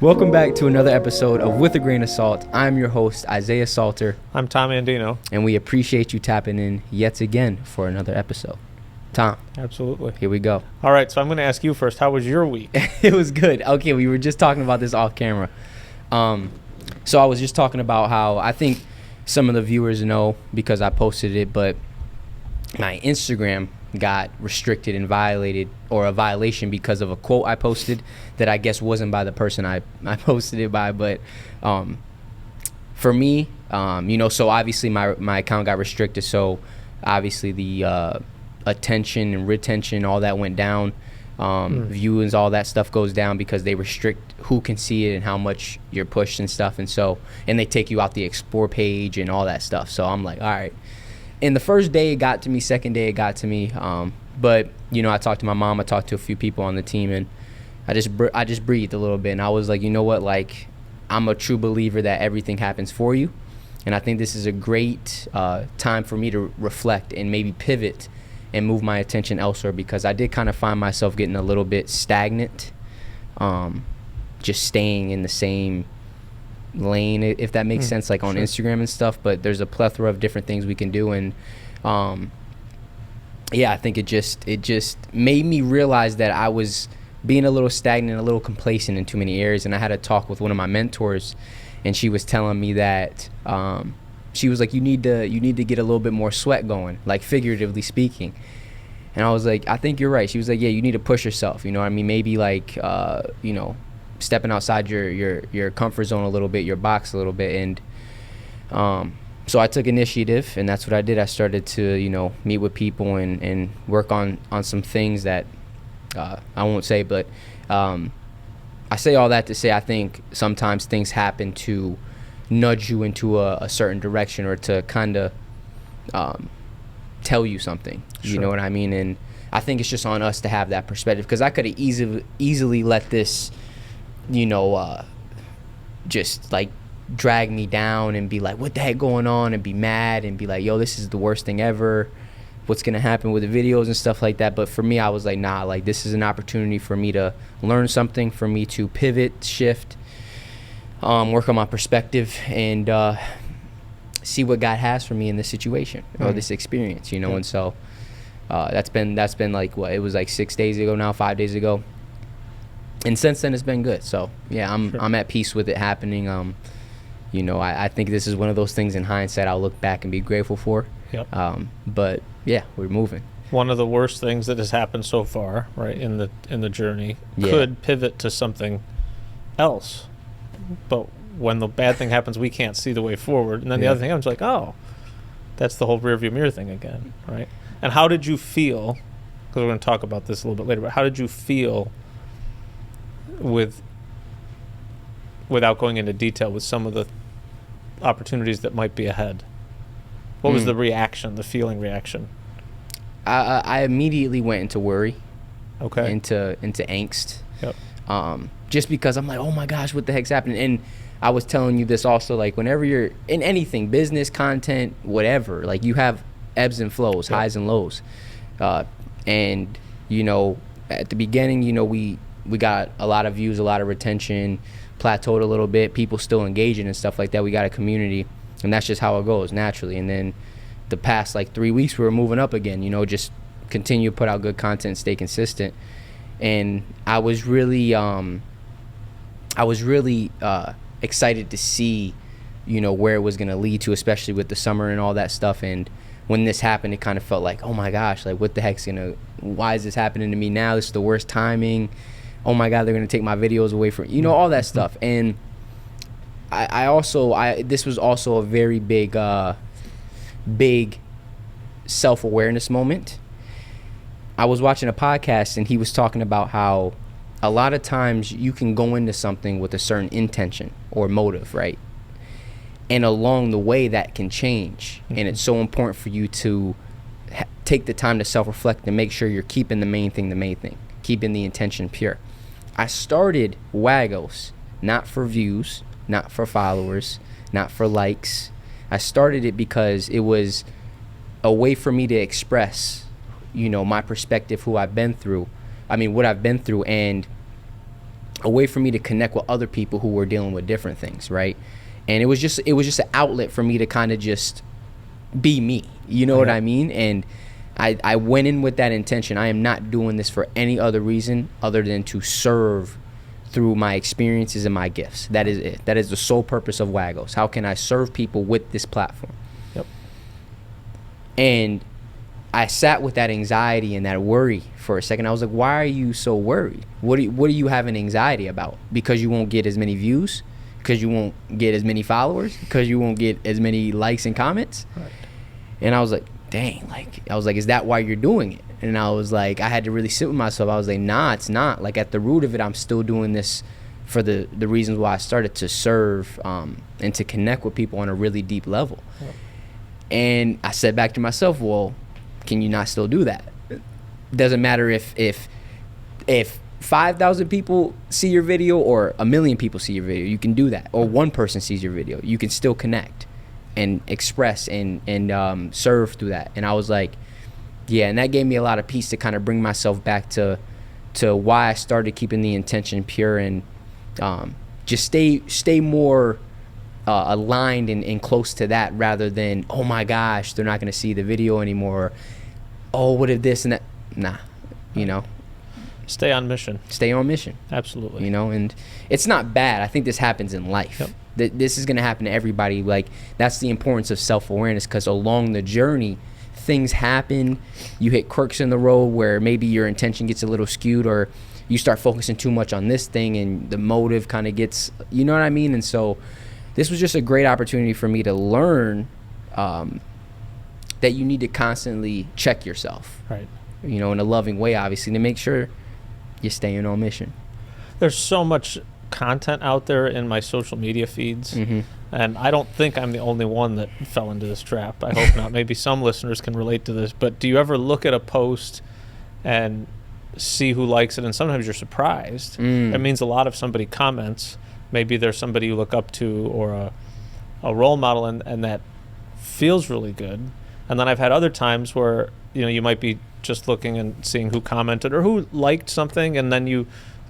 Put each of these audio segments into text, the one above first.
Welcome back to another episode of With a Grain of Salt. I'm your host, Isaiah Salter. I'm Tom Andino. And we appreciate you tapping in yet again for another episode. Tom. Absolutely. Here we go. All right, so I'm going to ask you first. How was your week? It was good. Okay, we were just talking about this off camera. So I was just talking about how I think some of the viewers know because I posted it, but my Instagram got restricted and violated, or a violation because of a quote I posted that I guess wasn't by the person I posted it by. But for me, so obviously my account got restricted, so obviously the attention and retention, all that went down. Views, all that stuff goes down because they restrict who can see it and how much you're pushed and stuff. And they take you out the explore page and all that stuff. So I'm like, all right. And the first day it got to me, second day it got to me. But I talked to my mom, I talked to a few people on the team, and I just breathed a little bit. And I was like, you know what, like, I'm a true believer that everything happens for you. And I think this is a great time for me to reflect and maybe pivot and move my attention elsewhere, because I did kind of find myself getting a little bit stagnant, just staying in the same lane, if that makes sense, like on Sure. Instagram and stuff. But there's a plethora of different things we can do, and I think it just made me realize that I was being a little stagnant, a little complacent in too many areas. And I had a talk with one of my mentors, and she was telling me that she was like, you need to get a little bit more sweat going, like figuratively speaking. And I was like, I think you're right. She was like, yeah, you need to push yourself, you know what I mean? Maybe like stepping outside your comfort zone a little bit, your box a little bit. And so I took initiative, and that's what I did. I started to meet with people and work on some things that I won't say, but I say all that to say I think sometimes things happen to nudge you into a certain direction, or to kind of tell you something. Sure. You know what I mean? And I think it's just on us to have that perspective, because I could have easily let this just like drag me down and be like, what the heck going on, and be mad and be like, yo, this is the worst thing ever, what's gonna happen with the videos and stuff like that. But for me, I was like, nah, like, this is an opportunity for me to learn something, for me to pivot, shift, work on my perspective, and see what God has for me in this situation or this experience, And so that's been like, what, it was like 6 days ago now, 5 days ago. And since then, it's been good. So, yeah, I'm at peace with it happening. I think this is one of those things in hindsight I'll look back and be grateful for. Yep. But, yeah, we're moving. One of the worst things that has happened so far, right, in the journey, could pivot to something else. But when the bad thing happens, we can't see the way forward. And then the other thing happens, like, oh, that's the whole rearview mirror thing again, right? And how did you feel, because we're going to talk about this a little bit later, but how did you feel without going into detail, with some of the opportunities that might be ahead? What was the feeling reaction? I immediately went into worry. Okay. Into angst. Yep. Just because I'm like, oh my gosh, what the heck's happening? And I was telling you this also, like, whenever you're in anything, business, content, whatever, like, you have ebbs and flows, highs and lows. And, at the beginning, we got a lot of views, a lot of retention, plateaued a little bit, people still engaging and stuff like that. We got a community, and that's just how it goes naturally. And then the past like 3 weeks, we were moving up again, just continue to put out good content, stay consistent. And I was really excited to see, where it was going to lead to, especially with the summer and all that stuff. And when this happened, it kind of felt like, oh my gosh, like, what the heck's why is this happening to me now? This is the worst timing. Oh my God, they're going to take my videos away from, all that stuff. And this was also a very big self-awareness moment. I was watching a podcast, and he was talking about how a lot of times you can go into something with a certain intention or motive, right? And along the way, that can change. And it's so important for you to take the time to self-reflect and make sure you're keeping the main thing, keeping the intention pure. I started Wagos not for views, not for followers, not for likes. I started it because it was a way for me to express, my perspective, what I've been through, and a way for me to connect with other people who were dealing with different things, right? And it was just an outlet for me to kind of just be me, you know what I mean? And I went in with that intention. I am not doing this for any other reason other than to serve through my experiences and my gifts. That is it. That is the sole purpose of Wagos. How can I serve people with this platform? Yep. And I sat with that anxiety and that worry for a second. I was like, why are you so worried? What do you have an anxiety about? Because you won't get as many views? Because you won't get as many followers? Because you won't get as many likes and comments? Right. And I was like, dang, is that why you're doing it? And I was like, I had to really sit with myself. I was like, nah, it's not. Like, at the root of it, I'm still doing this for the reasons why I started to serve and to connect with people on a really deep level. Yep. And I said back to myself, well, can you not still do that? Doesn't matter if 5,000 people see your video or 1 million people see your video. You can do that. Or one person sees your video. You can still connect and express and serve through that. And I was like, yeah, and that gave me a lot of peace to kind of bring myself back to why I started keeping the intention pure and just stay more aligned and close to that, rather than, oh my gosh, they're not going to see the video anymore. Oh, what if this and that? Nah, you know. Stay on mission. Stay on mission. Absolutely. You know, and it's not bad. I think this happens in life. Yep. This is going to happen to everybody. Like, that's the importance of self-awareness, because along the journey, things happen. You hit quirks in the road where maybe your intention gets a little skewed, or you start focusing too much on this thing and the motive kind of gets, you know what I mean? And so this was just a great opportunity for me to learn that you need to constantly check yourself. Right. You know, in a loving way, obviously, to make sure you're staying on mission. There's so much content out there in my social media feeds, and I don't think I'm the only one that fell into this trap. I hope not. Maybe some listeners can relate to this, but do you ever look at a post and see who likes it, and sometimes you're surprised? It means a lot if somebody comments. Maybe there's somebody you look up to or a role model, and that feels really good. And then I've had other times where, you know, you might be just looking and seeing who commented or who liked something, and then you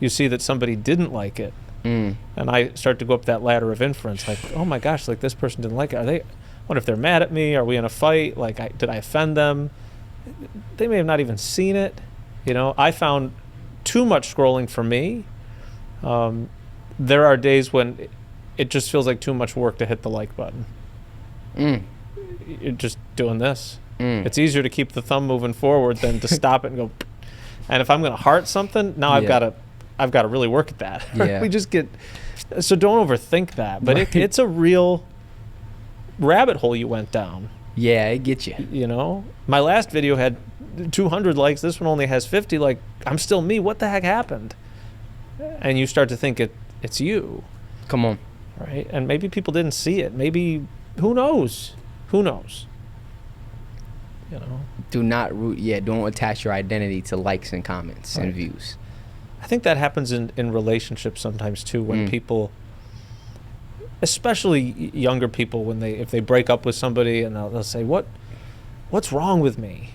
see that somebody didn't like it. And I start to go up that ladder of inference, like, oh my gosh, like, this person didn't like it. I wonder if they're mad at me. Are we in a fight? Like, did I offend them? They may have not even seen it. You know, I found too much scrolling for me. There are days when it just feels like too much work to hit the like button. You're just doing this. It's easier to keep the thumb moving forward than to stop it and go. And if I'm going to heart something, now I've got to really work at that. Yeah. We just get, so don't overthink that. But it's a real rabbit hole you went down. Yeah, it gets you. You know, my last video had 200 likes. This one only has 50. Like, I'm still me. What the heck happened? And you start to think it's you. Come on. Right? And maybe people didn't see it. Maybe, who knows? Who knows? You know? Don't attach your identity to likes and comments and views. I think that happens in relationships sometimes too, when people, especially younger people, when if they break up with somebody and they'll say, what's wrong with me?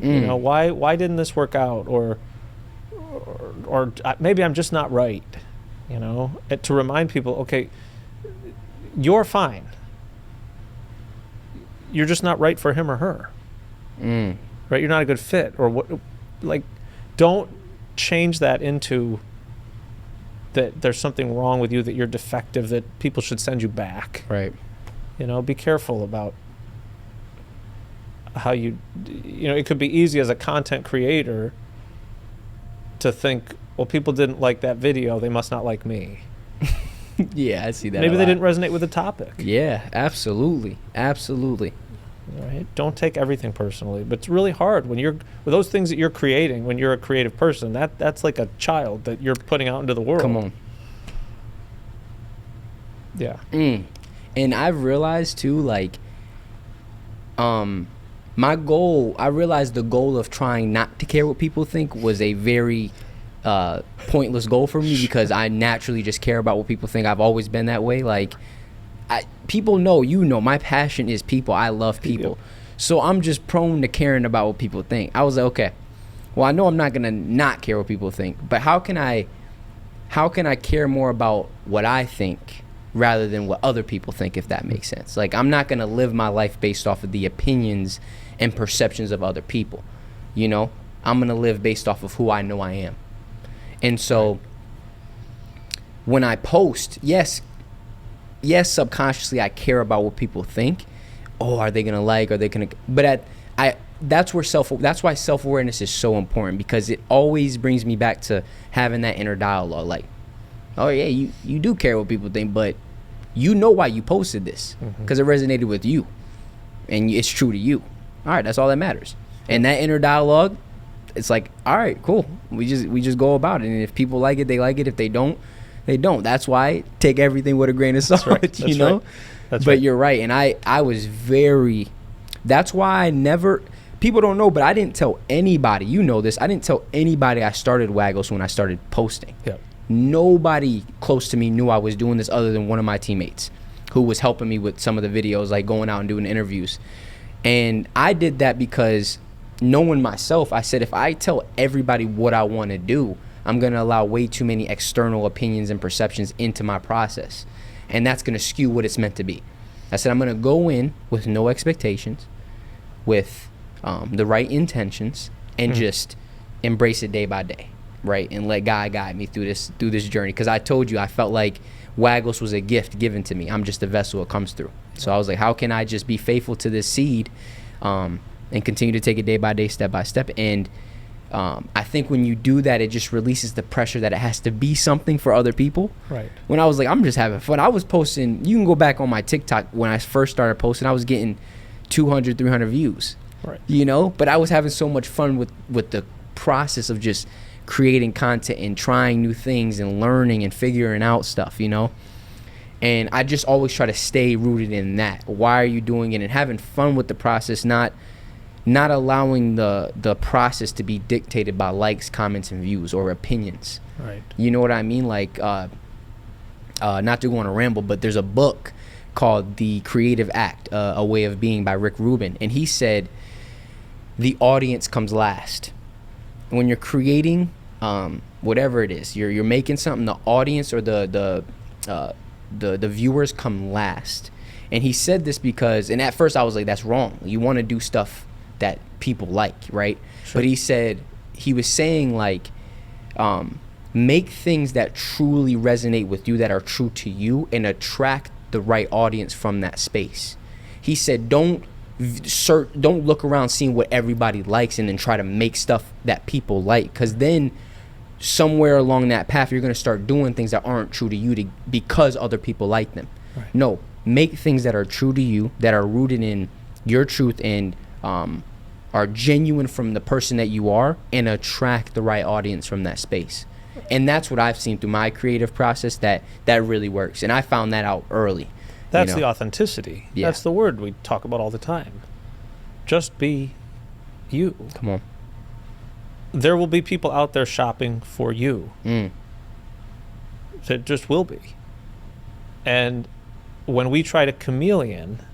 You know, why didn't this work out? Or maybe I'm just not right. You know, to remind people, okay, you're fine. You're just not right for him or her. Right? You're not a good fit. Or what? Like, don't change that into that there's something wrong with you, that you're defective, that people should send you back. Right. You know, be careful about how you know, it could be easy as a content creator to think, well, people didn't like that video, they must not like me. Yeah, I see that. Maybe they didn't resonate with the topic. Yeah, absolutely. Absolutely. Right? Don't take everything personally. But it's really hard when with those things that you're creating, when you're a creative person, that's like a child that you're putting out into the world. Come on. Yeah. And I've realized too, like, my goal, I realized the goal of trying not to care what people think was a very pointless goal for me, because I naturally just care about what people think. I've always been that way. Like, people know, my passion is people. I love people. Yep. So I'm just prone to caring about what people think. I was like, okay, well, I know I'm not going to not care what people think, but how can I how can I care more about what I think rather than what other people think, if that makes sense? Like, I'm not going to live my life based off of the opinions and perceptions of other people. You know, I'm going to live based off of who I know I am. And so when I post, yes, subconsciously I care about what people think. Oh, are they going to like, are they going to, but that's why self-awareness is so important, because it always brings me back to having that inner dialogue. Like, oh yeah, you do care what people think, but you know why you posted this, because it resonated with you and it's true to you. All right, that's all that matters. And that inner dialogue, it's like, all right, cool. We just go about it. And if people like it, they like it. If they don't, they don't. That's why take everything with a grain of salt, you know? Right. That's right. You're right. And I was very, that's why I never, people don't know, but I didn't tell anybody, you know this, I didn't tell anybody I started Waggles when I started posting. Yep. Nobody close to me knew I was doing this other than one of my teammates who was helping me with some of the videos, like going out and doing interviews. And I did that because knowing myself, I said, if I tell everybody what I want to do, I'm going to allow way too many external opinions and perceptions into my process. And that's going to skew what it's meant to be. I said, I'm going to go in with no expectations, with the right intentions, and just embrace it day by day, right? And let God guide me through this journey. Because I told you, I felt like Waggles was a gift given to me. I'm just a vessel it comes through. So I was like, how can I just be faithful to this seed and continue to take it day by day, step by step? And I think when you do that, it just releases the pressure that it has to be something for other people. Right. When I was like, I'm just having fun. I was posting, you can go back on my TikTok when I first started posting, I was getting 200, 300 views. Right. You know, but I was having so much fun with the process of just creating content and trying new things and learning and figuring out stuff, you know? And I just always try to stay rooted in that. Why are you doing it? And having fun with the process, not allowing the process to be dictated by likes, comments, and views or opinions. Right. You know what I mean? Like, not to go on a ramble, but there's a book called The Creative Act, A Way of Being by Rick Rubin. And he said, the audience comes last. When you're creating whatever it is, you're making something, the audience or the viewers come last. And he said this because, and at first I was like, that's wrong. You want to do stuff that people like, right? Sure. But he was saying like, make things that truly resonate with you, that are true to you, and attract the right audience from that space. He said, don't look around seeing what everybody likes and then try to make stuff that people like, because then somewhere along that path you're going to start doing things that aren't true to you because other people like them. Right. No, make things that are true to you, that are rooted in your truth and are genuine from the person that you are, and attract the right audience from that space. And that's what I've seen through my creative process that really works. And I found that out early. That's the authenticity. Yeah. That's the word we talk about all the time. Just be you. Come on. There will be people out there shopping for you. There just will be. And when we try to chameleon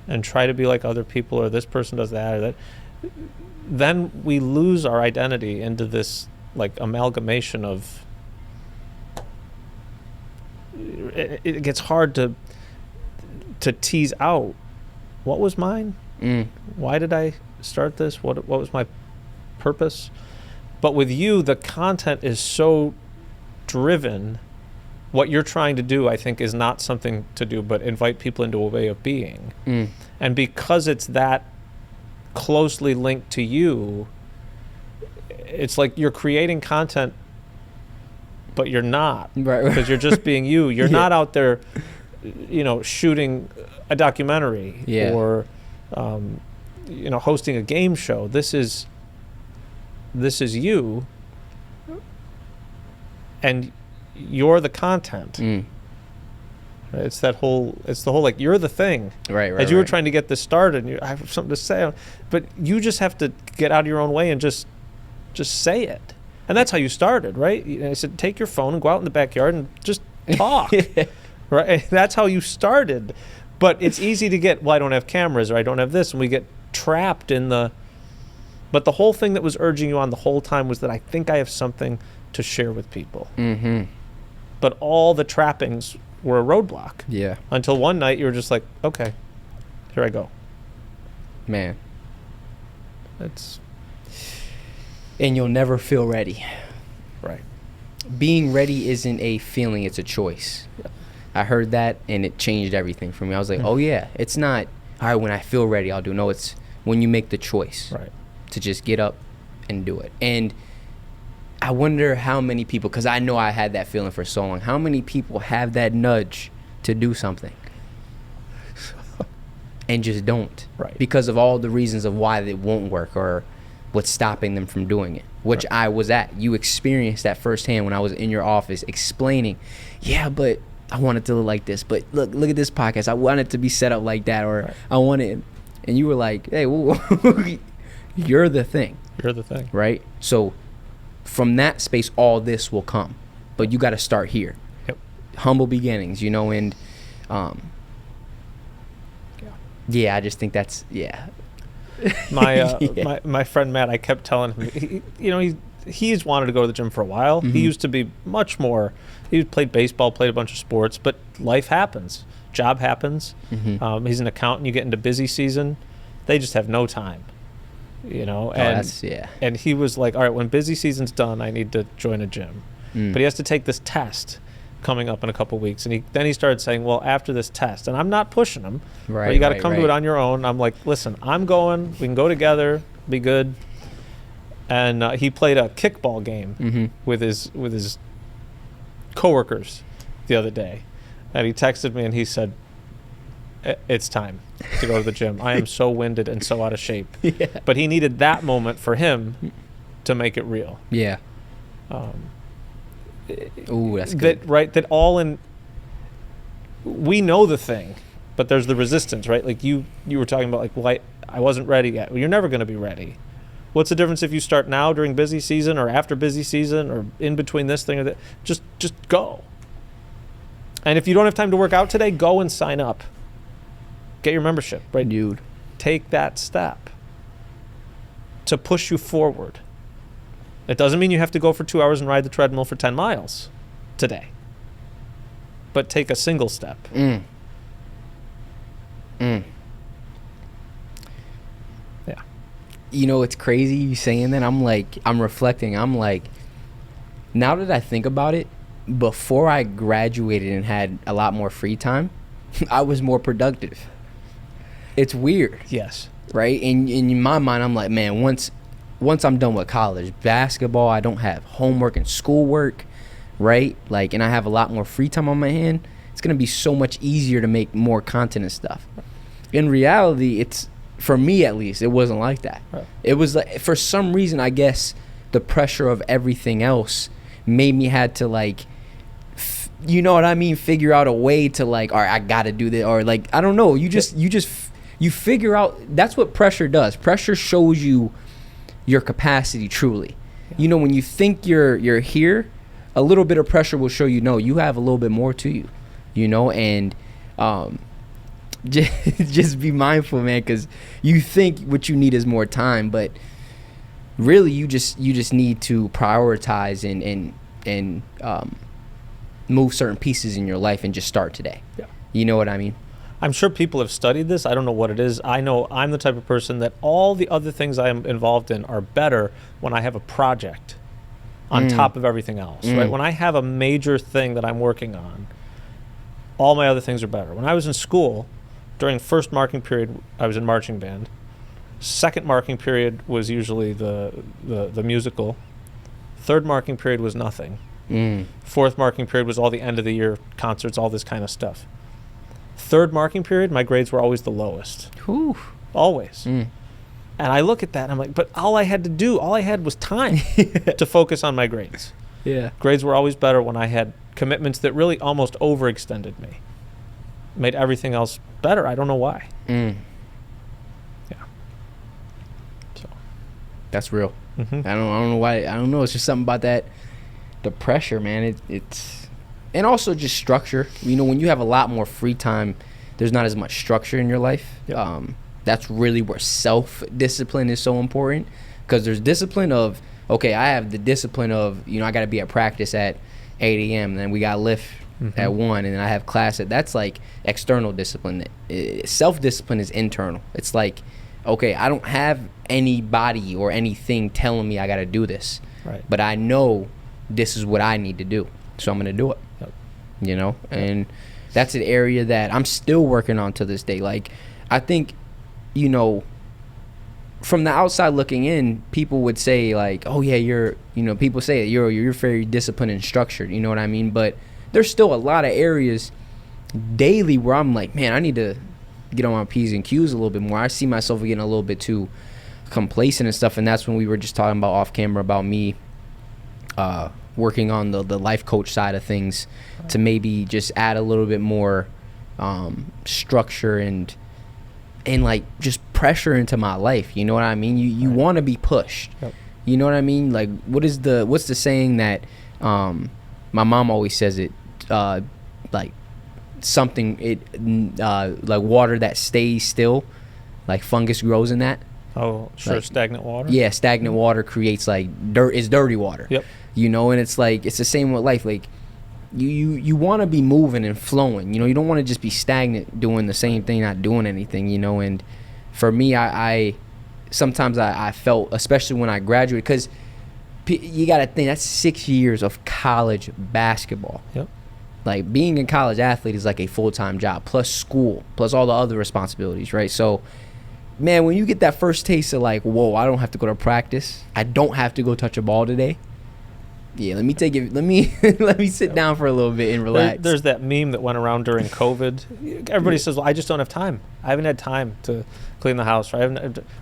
and try to be like other people, or this person does that or that, then we lose our identity into this like amalgamation of, it gets hard to tease out what was mine, why did I start this, what was my purpose. But with you, the content is so driven. What you're trying to do, I think, is not something to do but invite people into a way of being. And because it's that closely linked to you, it's like you're creating content but you're not, right? Because you're just being you. You're not out there, shooting a documentary or, hosting a game show. This is you, and you're the content. It's the whole like, you're the thing. Right. As you were trying to get this started, and I have something to say, but you just have to get out of your own way and just say it. And that's how you started, right? I said, take your phone and go out in the backyard and just talk. Right? That's how you started. But it's easy to get, well, I don't have cameras, or I don't have this, and we get trapped in but the whole thing that was urging you on the whole time was that I think I have something to share with people. Mm-hmm. But all the trappings were a roadblock. Yeah. Until one night you were just like, okay, here I go. Man. It's... And you'll never feel ready. Right. Being ready isn't a feeling, it's a choice. Yeah. I heard that, and it changed everything for me. I was like, oh, yeah, it's not, all right, when I feel ready, I'll do. No, it's when you make the choice to just get up and do it. And I wonder how many people, because I know I had that feeling for so long, how many people have that nudge to do something and just don't. Right. Because of all the reasons of why it won't work or what's stopping them from doing it, which I was at. You experienced that firsthand when I was in your office explaining, yeah, but I want it to look like this, but look at this podcast. I want it to be set up like that, or I want it, and you were like, hey, you're the thing. You're the thing. Right? So from that space, all this will come, but you got to start here. Yep. Humble beginnings, you know, and yeah, I just think that's, My friend Matt, I kept telling him, he's wanted to go to the gym for a while. Mm-hmm. He used to be much more. He played baseball, played a bunch of sports, but life happens. Job happens. Mm-hmm. He's an accountant. You get into busy season, they just have no time. And he was like, all right, when busy season's done, I need to join a gym. But he has to take this test coming up in a couple weeks, and then he started saying, well, after this test, and I'm not pushing him, but you got to come to it on your own. I'm like, listen, I'm going, we can go together, be good. And he played a kickball game with his coworkers the other day, and he texted me and he said, it's time to go to the gym. I am so winded and so out of shape. But he needed that moment for him to make it real. Ooh, that's good. That all in, we know the thing, but there's the resistance, right? Like you were talking about, like, well, I wasn't ready yet. Well, you're never going to be ready. What's the difference if you start now during busy season or after busy season or in between this thing or that? Just go. And if you don't have time to work out today, go and sign up. Get your membership, right? Dude. Take that step to push you forward. It doesn't mean you have to go for 2 hours and ride the treadmill for 10 miles today. But take a single step. Yeah. You know, it's crazy you saying that. I'm reflecting. I'm like, now that I think about it, before I graduated and had a lot more free time, I was more productive. It's weird. Yes. Right? And in my mind, I'm like, man, once I'm done with college, basketball, I don't have homework and schoolwork, right? Like, and I have a lot more free time on my hand. It's going to be so much easier to make more content and stuff. In reality, it's, for me at least, it wasn't like that. Right. It was like, for some reason, I guess the pressure of everything else made me had to, like, you know what I mean? Figure out a way to, like, all right, I got to do this, or like, I don't know. You figure out, that's what pressure does. Pressure shows you your capacity truly. Yeah. You know, when you think you're here, a little bit of pressure will show you, no, you have a little bit more to you, you know, and just be mindful, man, because you think what you need is more time, but really you just need to prioritize and move certain pieces in your life and just start today. Yeah. You know what I mean? I'm sure people have studied this. I don't know what it is. I know I'm the type of person that all the other things I am involved in are better when I have a project on top of everything else, right? When I have a major thing that I'm working on, all my other things are better. When I was in school, during first marking period, I was in marching band. Second marking period was usually the musical. Third marking period was nothing. Fourth marking period was all the end of the year concerts, all this kind of stuff. Third marking period, my grades were always the lowest. Whew. Always. And I look at that and I'm like, but all I had was time to focus on my grades. Yeah. Grades were always better when I had commitments that really almost overextended me. Made everything else better. I don't know why. Yeah. So. That's real. I don't know why. I don't know. It's just something about that. The pressure, man. It's and also just structure. You know, when you have a lot more free time, there's not as much structure in your life. Yep. That's really where self-discipline is so important, because there's discipline of okay, I have the discipline of, I got to be at practice at 8 a.m. and then we got lift at 1, and then I have class that's like external discipline. Self-discipline is internal. It's like, okay, I don't have anybody or anything telling me I got to do this. Right. But I know this is what I need to do. So I'm going to do it. Yep. And that's an area that I'm still working on to this day. Like, I think, from the outside looking in, people would say like, oh yeah, you're, people say you're very disciplined and structured. You know what I mean? But there's still a lot of areas daily where I'm like, man, I need to get on my P's and Q's a little bit more. I see myself getting a little bit too complacent and stuff. And that's when we were just talking about off camera about me working on the life coach side of things to maybe just add a little bit more structure and like just pressure into my life. You know what I mean? You want to be pushed. Yep. You know what I mean? Like, what's the saying that my mom always says it, like something, like water that stays still, like fungus grows in that. Oh, sure. Like, stagnant water. Yeah, stagnant water creates like dirt. It's dirty water. Yep. And it's like, it's the same with life. Like, you want to be moving and flowing. You don't want to just be stagnant doing the same thing, not doing anything. And for me, I sometimes I felt, especially when I graduated, because you got to think that's 6 years of college basketball. Yep. Like, being a college athlete is like a full-time job, plus school, plus all the other responsibilities, right? So, man, when you get that first taste of like, whoa, I don't have to go to practice, I don't have to go touch a ball today. Yeah, let me sit down for a little bit and relax. There's that meme that went around during COVID. Everybody says, well, I just don't have time. I haven't had time to clean the house. Right?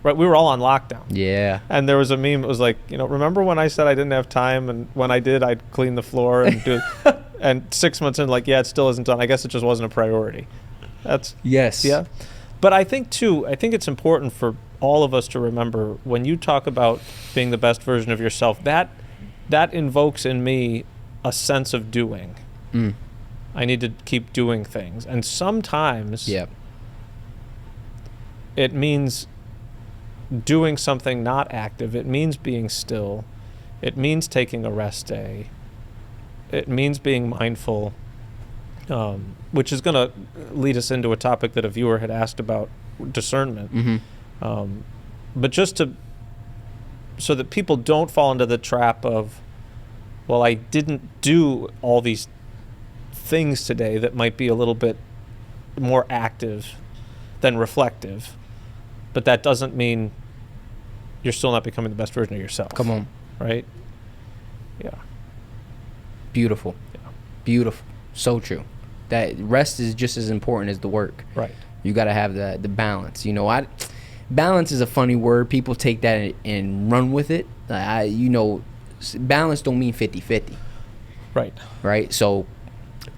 We were all on lockdown. Yeah. And there was a meme. It was like, remember when I said I didn't have time, and when I did, I'd clean the floor and do it. And 6 months in, like, yeah, it still isn't done. I guess it just wasn't a priority. Yes. Yeah. But I think it's important for all of us to remember, when you talk about being the best version of yourself, that invokes in me a sense of doing. I need to keep doing things. And sometimes it means doing something not active. It means being still. It means taking a rest day. It means being mindful, which is going to lead us into a topic that a viewer had asked about, discernment. But just so that people don't fall into the trap of, well, I didn't do all these things today that might be a little bit more active than reflective, but that doesn't mean you're still not becoming the best version of yourself. Come on. Right? Yeah. Beautiful. Yeah. Beautiful. So true. That rest is just as important as the work. Right. You got to have the balance. Balance is a funny word. People take that and run with it. Balance don't mean 50-50. Right. Right? So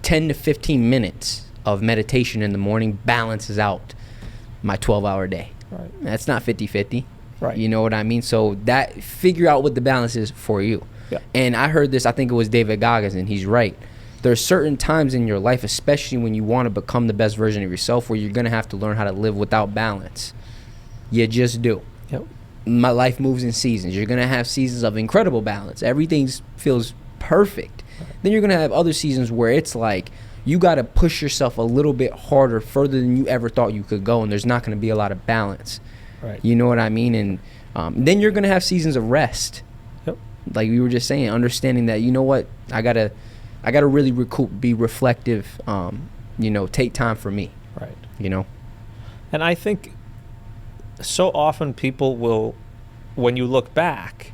10 to 15 minutes of meditation in the morning balances out my 12-hour day. Right. That's not 50-50. Right. You know what I mean? So figure out what the balance is for you. Yeah. And I heard this, I think it was David Goggins, and he's right. There's certain times in your life, especially when you want to become the best version of yourself, where you're going to have to learn how to live without balance. You just do. Yep. My life moves in seasons. You're going to have seasons of incredible balance. Everything feels perfect. Right. Then you're going to have other seasons where it's like you got to push yourself a little bit harder, further than you ever thought you could go, and there's not going to be a lot of balance. Right. You know what I mean? And then you're going to have seasons of rest. Yep. Like we were just saying, understanding that, you know what, I gotta really recoup, be reflective, take time for me. Right. And I think so often people will, when you look back,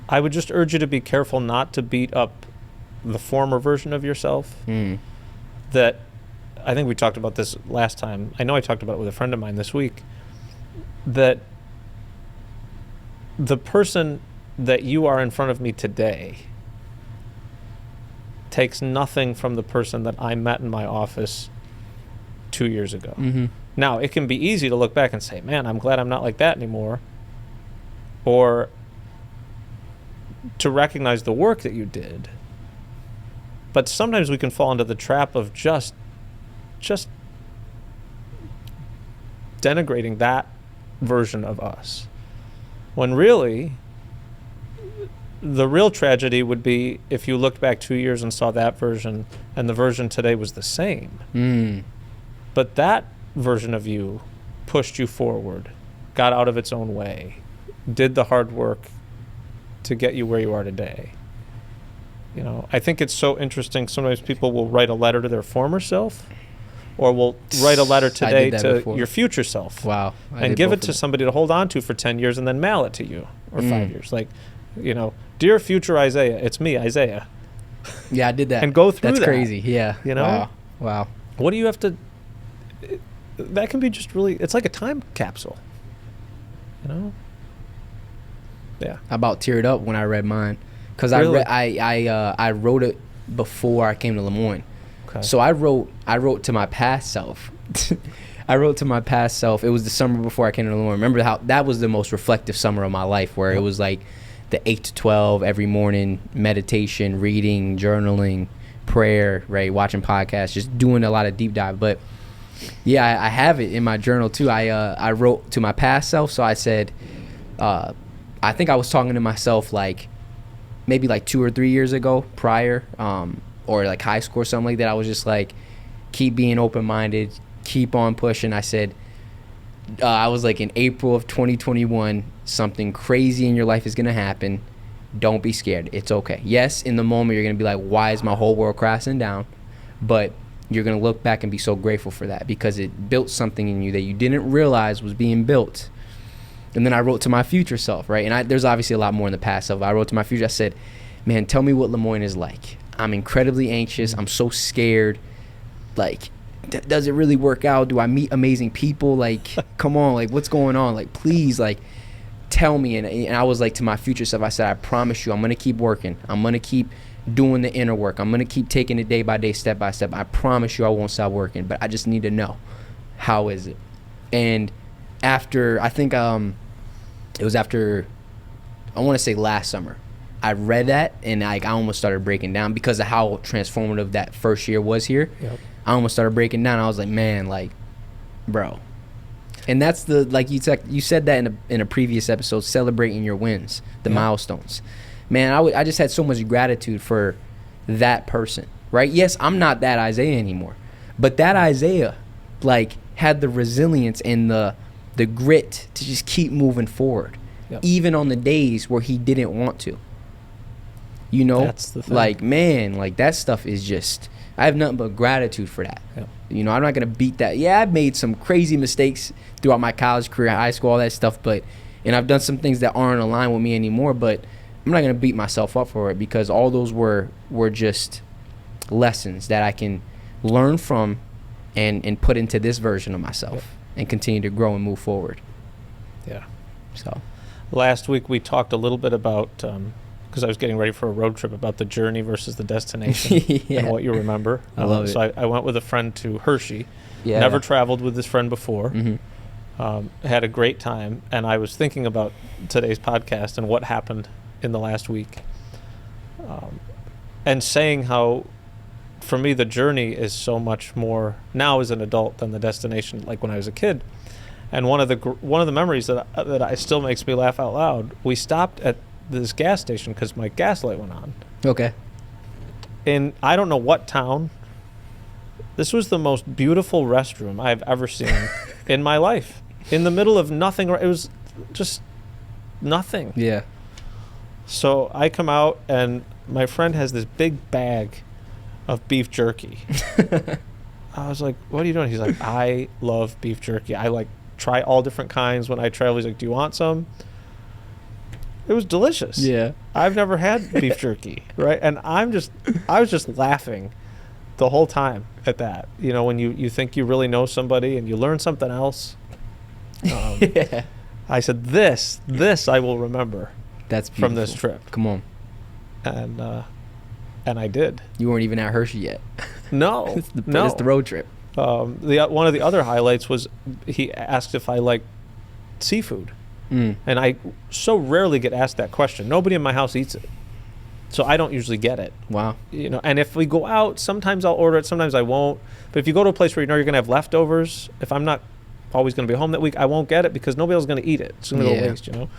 I would just urge you to be careful not to beat up the former version of yourself. That, I think we talked about this last time. I know I talked about it with a friend of mine this week, that the person that you are in front of me today takes nothing from the person that I met in my office 2 years ago. Now, it can be easy to look back and say, man, I'm glad I'm not like that anymore. Or to recognize the work that you did. But sometimes we can fall into the trap of just denigrating that version of us. When really, the real tragedy would be if you looked back 2 years and saw that version and the version today was the same. But that version of you pushed you forward, got out of its own way, did the hard work to get you where you are today. You know, I think it's so interesting. Sometimes people will write a letter to their former self, or will write a letter today to your future self. Wow. And give it to somebody to hold on to for 10 years and then mail it to you, or 5 years. Like, you know, dear future Isaiah, it's me, Isaiah. Yeah, I did that. And go through That's that. crazy. Yeah. You know? Wow. What do you have to... That can be just really... It's like a time capsule. You know? Yeah. I about teared up when I read mine. Because Really? I wrote it before I came to Lemoyne. Okay. So I wrote to my past self. I wrote to my past self. It was the summer before I came to Lemoyne. Remember how that was the most reflective summer of my life, where it was like the 8 to 12 every morning, meditation, reading, journaling, prayer, right, watching podcasts, just doing a lot of deep dive. But yeah, I have it in my journal too. I wrote to my past self. So I said, I think I was talking to myself like maybe like 2 or 3 years ago prior, or like high school or something like that. I was just like, keep being open-minded, keep on pushing. I said, I was like, in April of 2021, something crazy in your life is going to happen. Don't be scared. It's okay. Yes, in the moment, you're going to be like, why is my whole world crashing down? But you're going to look back and be so grateful for that, because it built something in you that you didn't realize was being built. And then I wrote to my future self, right? And there's obviously a lot more in the past self. I wrote to my future. I said, man, tell me what Lemoyne is like. I'm incredibly anxious. I'm so scared. Like, does it really work out? Do I meet amazing people? Like, come on, like, what's going on? Like, please, like, tell me. And I was like, to my future self, I said, I promise you, I'm going to keep working. I'm going to keep doing the inner work. I'm going to keep taking it day by day, step by step. I promise you I won't stop working, but I just need to know, how is it? And after, I think it was after, I want to say last summer, I read that, and I almost started breaking down because of how transformative that first year was here. Yep. I almost started breaking down. I was like, man, like, bro. And that's the, like you said that in a previous episode, celebrating your wins, the milestones. Man, I just had so much gratitude for that person, right? Yes, I'm not that Isaiah anymore, but that Isaiah, like, had the resilience and the grit to just keep moving forward, even on the days where he didn't want to. You know, that's the thing. Like, man, like, that stuff is just, I have nothing but gratitude for that. Yep. You know, I'm not going to beat that. Yeah, I've made some crazy mistakes throughout my college career, high school, all that stuff, and I've done some things that aren't aligned with me anymore, but I'm not going to beat myself up for it, because all those were just lessons that I can learn from and put into this version of myself and continue to grow and move forward. Yeah. So last week we talked a little bit about, because I was getting ready for a road trip, about the journey versus the destination and what you remember. I love it. So I went with a friend to Hershey. Yeah. Never traveled with this friend before. Mm-hmm. Had a great time, and I was thinking about today's podcast and what happened in the last week, and saying how, for me, the journey is so much more now as an adult than the destination, like when I was a kid. And one of the memories that I still makes me laugh out loud, we stopped at this gas station because my gas light went on. Okay. In I don't know what town. This was the most beautiful restroom I've ever seen in my life. In the middle of nothing. It was just nothing. Yeah. So I come out, and my friend has this big bag of beef jerky. I was like, what are you doing? He's like, I love beef jerky. I like try all different kinds when I travel. He's like, do you want some? It was delicious. Yeah. I've never had beef jerky, right? And I was just laughing the whole time at that. You know, when you think you really know somebody and you learn something else. Yeah. I said, this I will remember. That's beautiful. From this trip. Come on. And I did. You weren't even at Hershey yet. No. It's no. the road trip. One of the other highlights was he asked if I like seafood. And I so rarely get asked that question. Nobody in my house eats it, so I don't usually get it. Wow. You know, and if we go out, sometimes I'll order it, sometimes I won't. But if you go to a place where you know you're gonna have leftovers, if I'm not always gonna be home that week, I won't get it because nobody else is gonna eat it. It's gonna go waste, you know.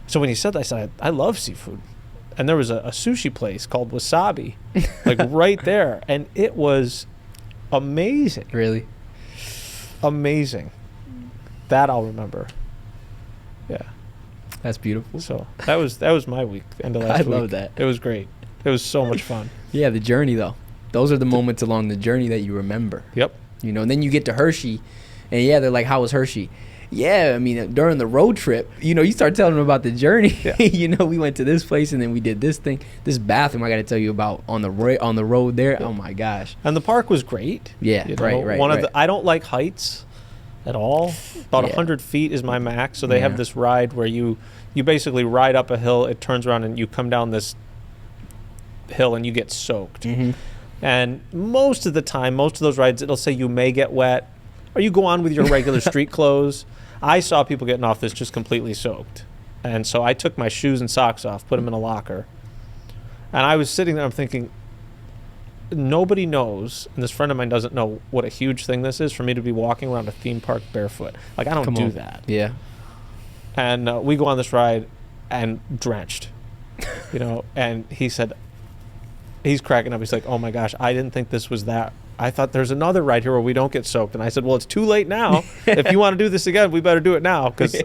So when he said that, I said, I love seafood. And there was a sushi place called Wasabi, like right there. And it was amazing. Really? Amazing. That I'll remember. Yeah. That's beautiful. So that was my week, end of last week. I love that. It was great. It was so much fun. Yeah, the journey, though. Those are the moments along the journey that you remember. Yep. You know, and then you get to Hershey, and yeah, they're like, how was Hershey? Yeah, I mean, during the road trip, you know, you start telling them about the journey. Yeah. You know, we went to this place, and then we did this thing. This bathroom I got to tell you about on the road there. Yeah. Oh, my gosh. And the park was great. Yeah, you know, right. I don't like heights at all. About 100 feet is my max. So they have this ride where you basically ride up a hill, it turns around, and you come down this hill, and you get soaked. Mm-hmm. And most of the time, most of those rides, it'll say you may get wet, or you go on with your regular street clothes. I saw people getting off this just completely soaked. And so I took my shoes and socks off, put them in a locker. And I was sitting there, I'm thinking, nobody knows, and this friend of mine doesn't know what a huge thing this is for me to be walking around a theme park barefoot. Like, I don't do that. Yeah. And we go on this ride and drenched, you know, and he said, he's cracking up. He's like, oh my gosh, I didn't think this was that. I thought there's another ride here where we don't get soaked. And I said, well, it's too late now. If you want to do this again, we better do it now, because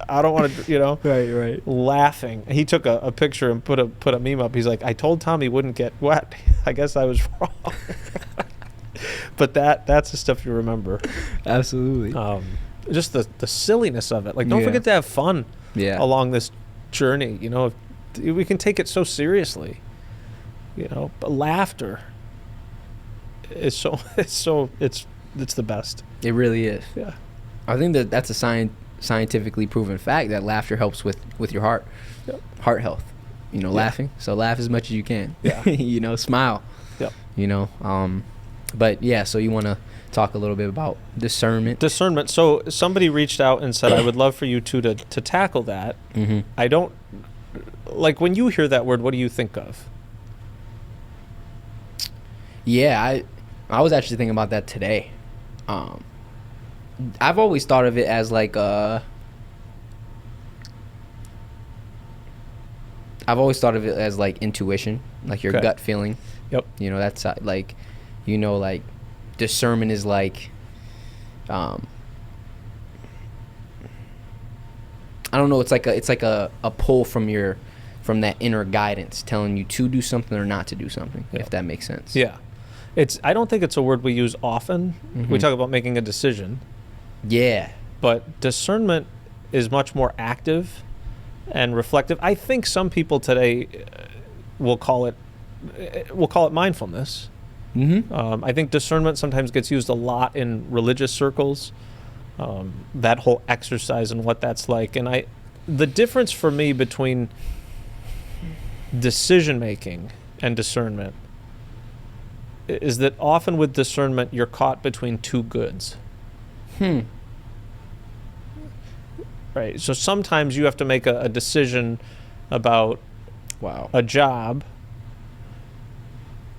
I don't want to, you know. Right. Laughing. He took a picture and put a meme up. He's like, I told Tom he wouldn't get wet. I guess I was wrong. But that's the stuff you remember. Absolutely. Just the silliness of it. Like, don't forget to have fun along this journey. You know, we can take it so seriously. You know, but laughter is it's the best. It really is. Yeah. I think that's a scientifically proven fact that laughter helps with your heart. Yep. Heart health. You know, laughing. So laugh as much as you can. Yeah. You know, smile. Yep. You know, but yeah, so you want to talk a little bit about discernment. Discernment. So somebody reached out and said, I would love for you to tackle that. Mm-hmm. I don't, like, when you hear that word, what do you think of? Yeah, I was actually thinking about that today. I've always thought of it as like I've always thought of it as like intuition, like your gut feeling. Yep. You know, that's like, you know, like discernment is like, I don't know. It's like a pull from that inner guidance telling you to do something or not to do something, if that makes sense. Yeah. I don't think it's a word we use often. Mm-hmm. We talk about making a decision. Yeah. But discernment is much more active and reflective. I think some people today will call it mindfulness. Mm-hmm. I think discernment sometimes gets used a lot in religious circles. That whole exercise and what that's like. And the difference for me between decision making and discernment is that often with discernment you're caught between two goods. Right. So sometimes you have to make a decision about a job,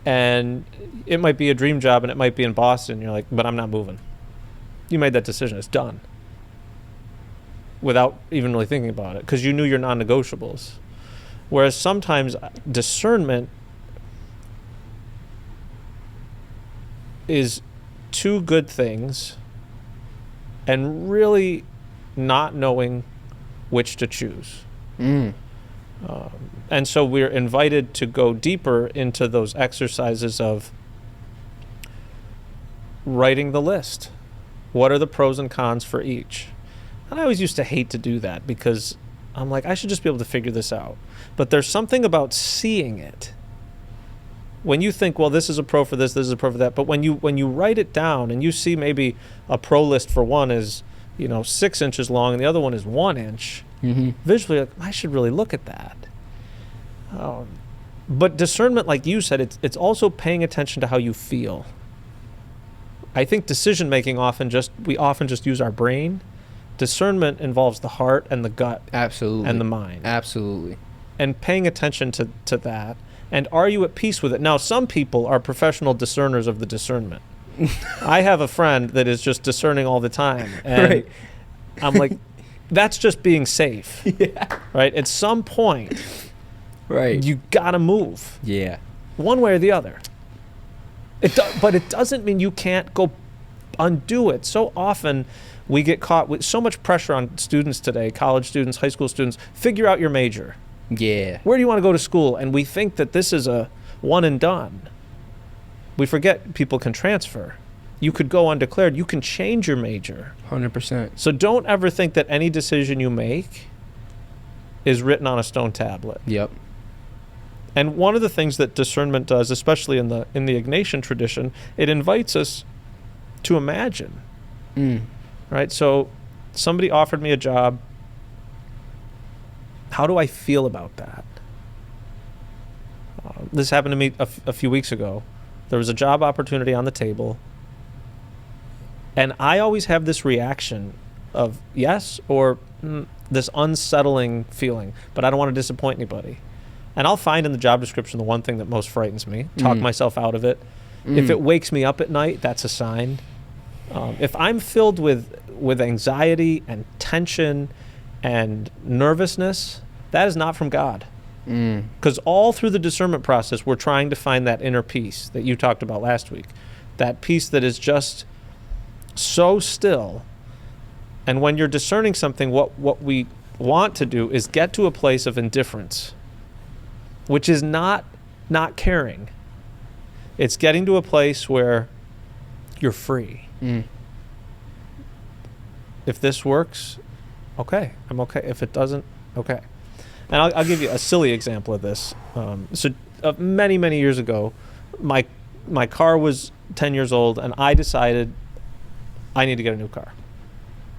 and it might be a dream job and it might be in Boston. You're like, but I'm not moving. You made that decision. It's done. Without even really thinking about it, because you knew your non-negotiables. Whereas sometimes discernment is two good things and really not knowing which to choose. And so we're invited to go deeper into those exercises of writing the list. What are the pros and cons for each? And I always used to hate to do that because I'm like, I should just be able to figure this out. But there's something about seeing it. When you think, well, this is a pro for this is a pro for that, but when you write it down and you see maybe a pro list for one is, 6 inches long and the other one is 1 inch, visually, like, I should really look at that. But discernment, like you said, it's also paying attention to how you feel. I think decision making we often just use our brain. Discernment involves the heart and the gut. Absolutely. And the mind. Absolutely. And paying attention to that. And are you at peace with it? Now, some people are professional discerners of the discernment. I have a friend that is just discerning all the time. And right. I'm like, that's just being safe. Yeah. Right? At some point, Right. you got to move. Yeah. One way or the other. But it doesn't mean you can't go undo it. So often we get caught with so much pressure on students today, college students, high school students, figure out your major. Yeah. Where do you want to go to school? And we think that this is a one and done. We forget people can transfer. You could go undeclared. You can change your major. 100%. So don't ever think that any decision you make is written on a stone tablet. Yep. And one of the things that discernment does, especially in the Ignatian tradition, it invites us to imagine. Right? So somebody offered me a job. How do I feel about that? This happened to me a few weeks ago. There was a job opportunity on the table. And I always have this reaction of yes or this unsettling feeling, but I don't want to disappoint anybody. And I'll find in the job description the one thing that most frightens me, talk myself out of it. If it wakes me up at night, that's a sign. If I'm filled with anxiety and tension and nervousness, that is not from God. Because all through the discernment process, we're trying to find that inner peace that you talked about last week. That peace that is just so still. And when you're discerning something, what we want to do is get to a place of indifference, which is not caring. It's getting to a place where you're free. If this works, okay, I'm okay. If it doesn't, okay. And I'll give you a silly example of this. Many, many years ago, my car was 10 years old, and I decided I need to get a new car.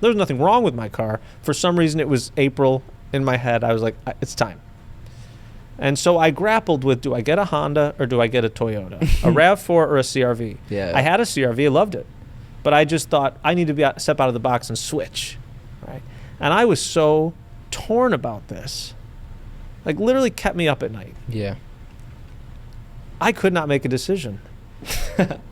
There was nothing wrong with my car. For some reason, it was April in my head. I was like, it's time. And so I grappled with, do I get a Honda or do I get a Toyota? A RAV4 or a CRV? Yeah. I had a CRV. I loved it. But I just thought, I need to step out of the box and switch. Right? And I was so torn about this. Like, literally kept me up at night. Yeah. I could not make a decision.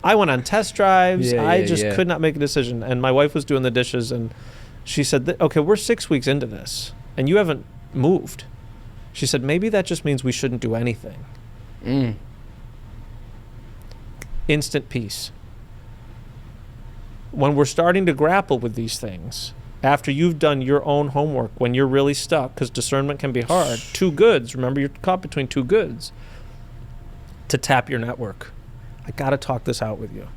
I went on test drives. I just could not make a decision. And my wife was doing the dishes, and she said, okay, we're 6 weeks into this, and you haven't moved. She said, maybe that just means we shouldn't do anything. Instant peace. When we're starting to grapple with these things, after you've done your own homework, when you're really stuck, because discernment can be hard, two goods, remember you're caught between two goods, to tap your network. I got to talk this out with you.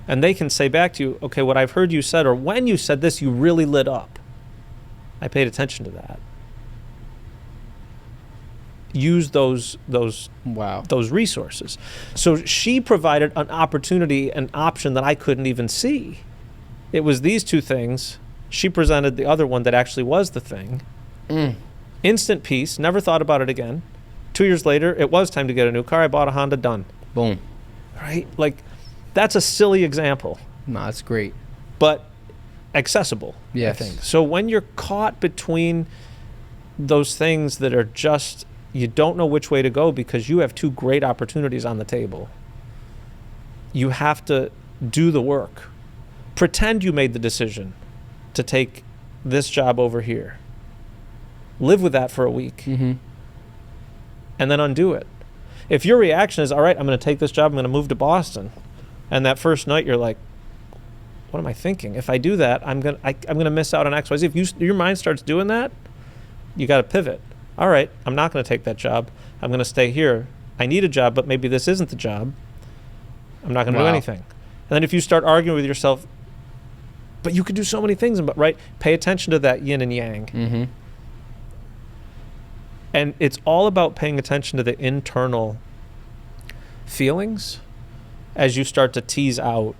And they can say back to you, okay, what I've heard you said, or when you said this, you really lit up. I paid attention to that. Use those resources. So she provided an opportunity, an option that I couldn't even see. It was these two things. She presented the other one that actually was the thing. Instant peace, never thought about it again. 2 years later, it was time to get a new car. I bought a Honda, done. Boom. Right? Like, that's a silly example. No, that's great. But accessible, yes. I think. So when you're caught between those things that are just, you don't know which way to go because you have two great opportunities on the table, you have to do the work. Pretend you made the decision to take this job over here. Live with that for a week. And then undo it. If your reaction is, all right, I'm going to take this job, I'm going to move to Boston, and that first night you're like, what am I thinking? If I do that, I'm going to miss out on X, Y, Z. If your mind starts doing that, you got to pivot. All right, I'm not going to take that job. I'm going to stay here. I need a job, but maybe this isn't the job. I'm not going to do anything. And then if you start arguing with yourself, but you could do so many things, right? Pay attention to that yin and yang. And it's all about paying attention to the internal feelings as you start to tease out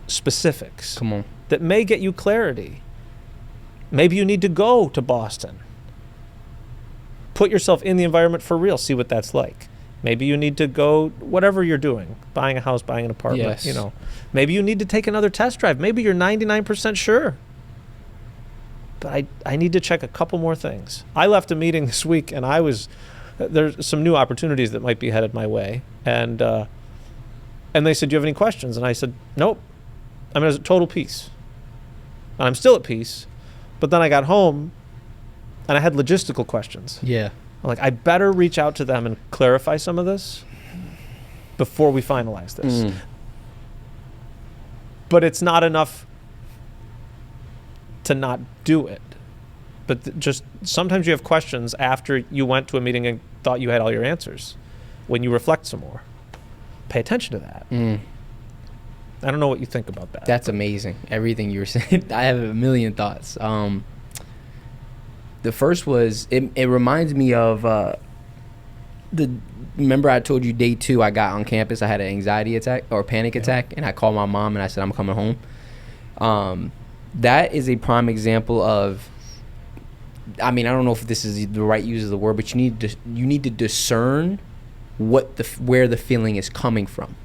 specifics. Come on. That may get you clarity. Maybe you need to go to Boston. Put yourself in the environment for real. See what that's like. Maybe you need to go, whatever you're doing, buying a house, buying an apartment, Yes. Maybe you need to take another test drive. Maybe you're 99% sure. But I need to check a couple more things. I left a meeting this week, and there's some new opportunities that might be headed my way. And they said, do you have any questions? And I said, nope. I'm at total peace. And I'm still at peace. But then I got home and I had logistical questions. Yeah. I'm like, I better reach out to them and clarify some of this before we finalize this. But it's not enough to not do it. But just sometimes you have questions after you went to a meeting and thought you had all your answers. When you reflect some more, pay attention to that. I don't know what you think about that. That's amazing. Everything you were saying. I have a million thoughts. The first was, it reminds me of remember I told you day 2 I got on campus, I had an anxiety attack or panic attack, and I called my mom and I said, I'm coming home. That is a prime example of, I mean, I don't know if this is the right use of the word, but you need to discern where the feeling is coming from.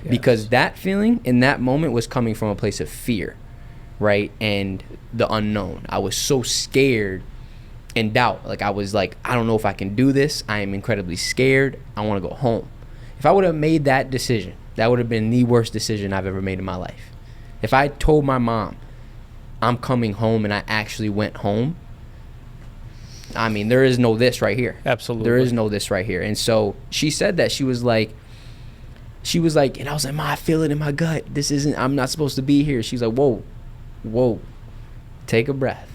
Yes. Because that feeling in that moment was coming from a place of fear, right? And the unknown. I was so scared and doubt. Like, I was like, I don't know if I can do this. I am incredibly scared. I want to go home. If I would have made that decision, that would have been the worst decision I've ever made in my life. If I told my mom I'm coming home and I actually went home, I mean, there is no this right here. Absolutely. There is no this right here. And so she said that. She was like, and I was like, Ma, I feel it in my gut. I'm not supposed to be here. She's like, whoa, take a breath.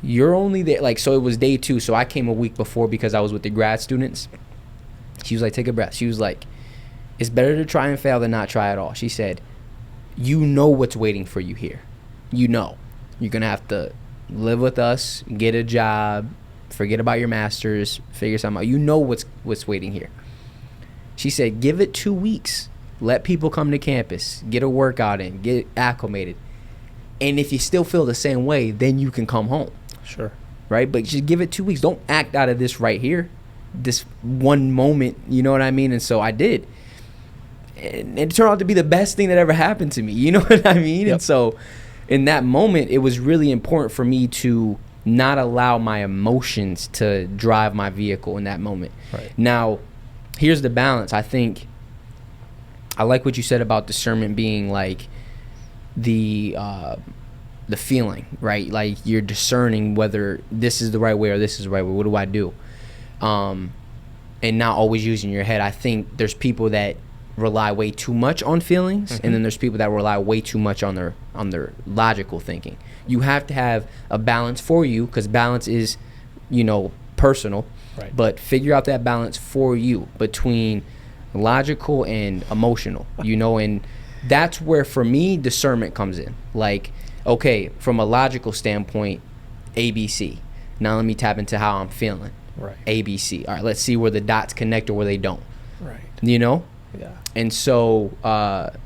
You're only there. Like, so it was day 2. So I came a week before because I was with the grad students. She was like, take a breath. She was like, it's better to try and fail than not try at all. She said, you know what's waiting for you here. You know. You're going to have to live with us, get a job, forget about your master's, figure something out. You know what's waiting here. She said, give it 2 weeks. Let people come to campus, get a workout in, get acclimated. And if you still feel the same way, then you can come home. Sure. Right? But just give it 2 weeks. Don't act out of this right here, this one moment. You know what I mean? And so I did. And it turned out to be the best thing that ever happened to me. You know what I mean? Yep. And so in that moment, it was really important for me to not allow my emotions to drive my vehicle in that moment. Right. Now, here's the balance. I think I like what you said about discernment being like the feeling, right? Like, you're discerning whether this is the right way or this is the right way. What do I do? And not always using your head. I think there's people that rely way too much on feelings, and then there's people that rely way too much on their logical thinking. You have to have a balance for you, because balance is, personal. Right. But figure out that balance for you between logical and emotional, and that's where, for me, discernment comes in. Like, okay, from a logical standpoint, ABC. Now let me tap into how I'm feeling. Right. ABC. All right, let's see where the dots connect or where they don't. Right. Yeah. And so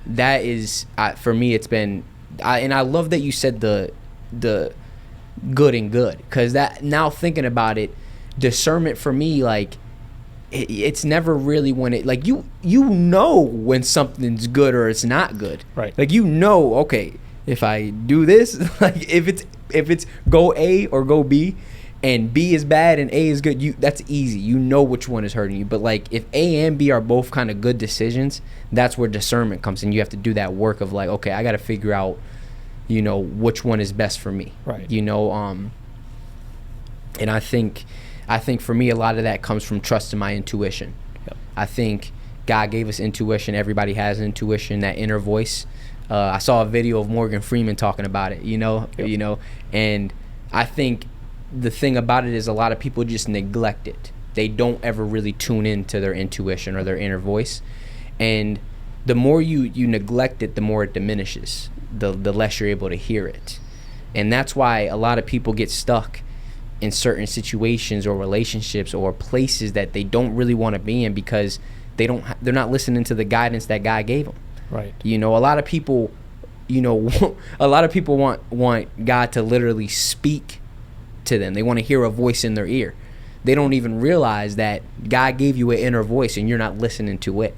that is, for me, it's been, and I love that you said the good and good, because that, now thinking about it, discernment for me, like, it's never really when it, like, you know when something's good or it's not good. Right. Like, okay, if I do this, like, if it's go A or go B, and B is bad and A is good, that's easy. You know which one is hurting you. But, like, if A and B are both kind of good decisions, that's where discernment comes in. You have to do that work of, like, okay, I got to figure out, which one is best for me. Right. And I think for me, a lot of that comes from trusting my intuition. Yep. I think God gave us intuition. Everybody has intuition, that inner voice. I saw a video of Morgan Freeman talking about it, Yep. And I think the thing about it is a lot of people just neglect it. They don't ever really tune into their intuition or their inner voice. And the more you neglect it, the more it diminishes, the less you're able to hear it. And that's why a lot of people get stuck in certain situations or relationships or places that they don't really want to be in, because they're not listening to the guidance that God gave them. Right. A lot of people, want God to literally speak to them. They want to hear a voice in their ear. They don't even realize that God gave you an inner voice and you're not listening to it.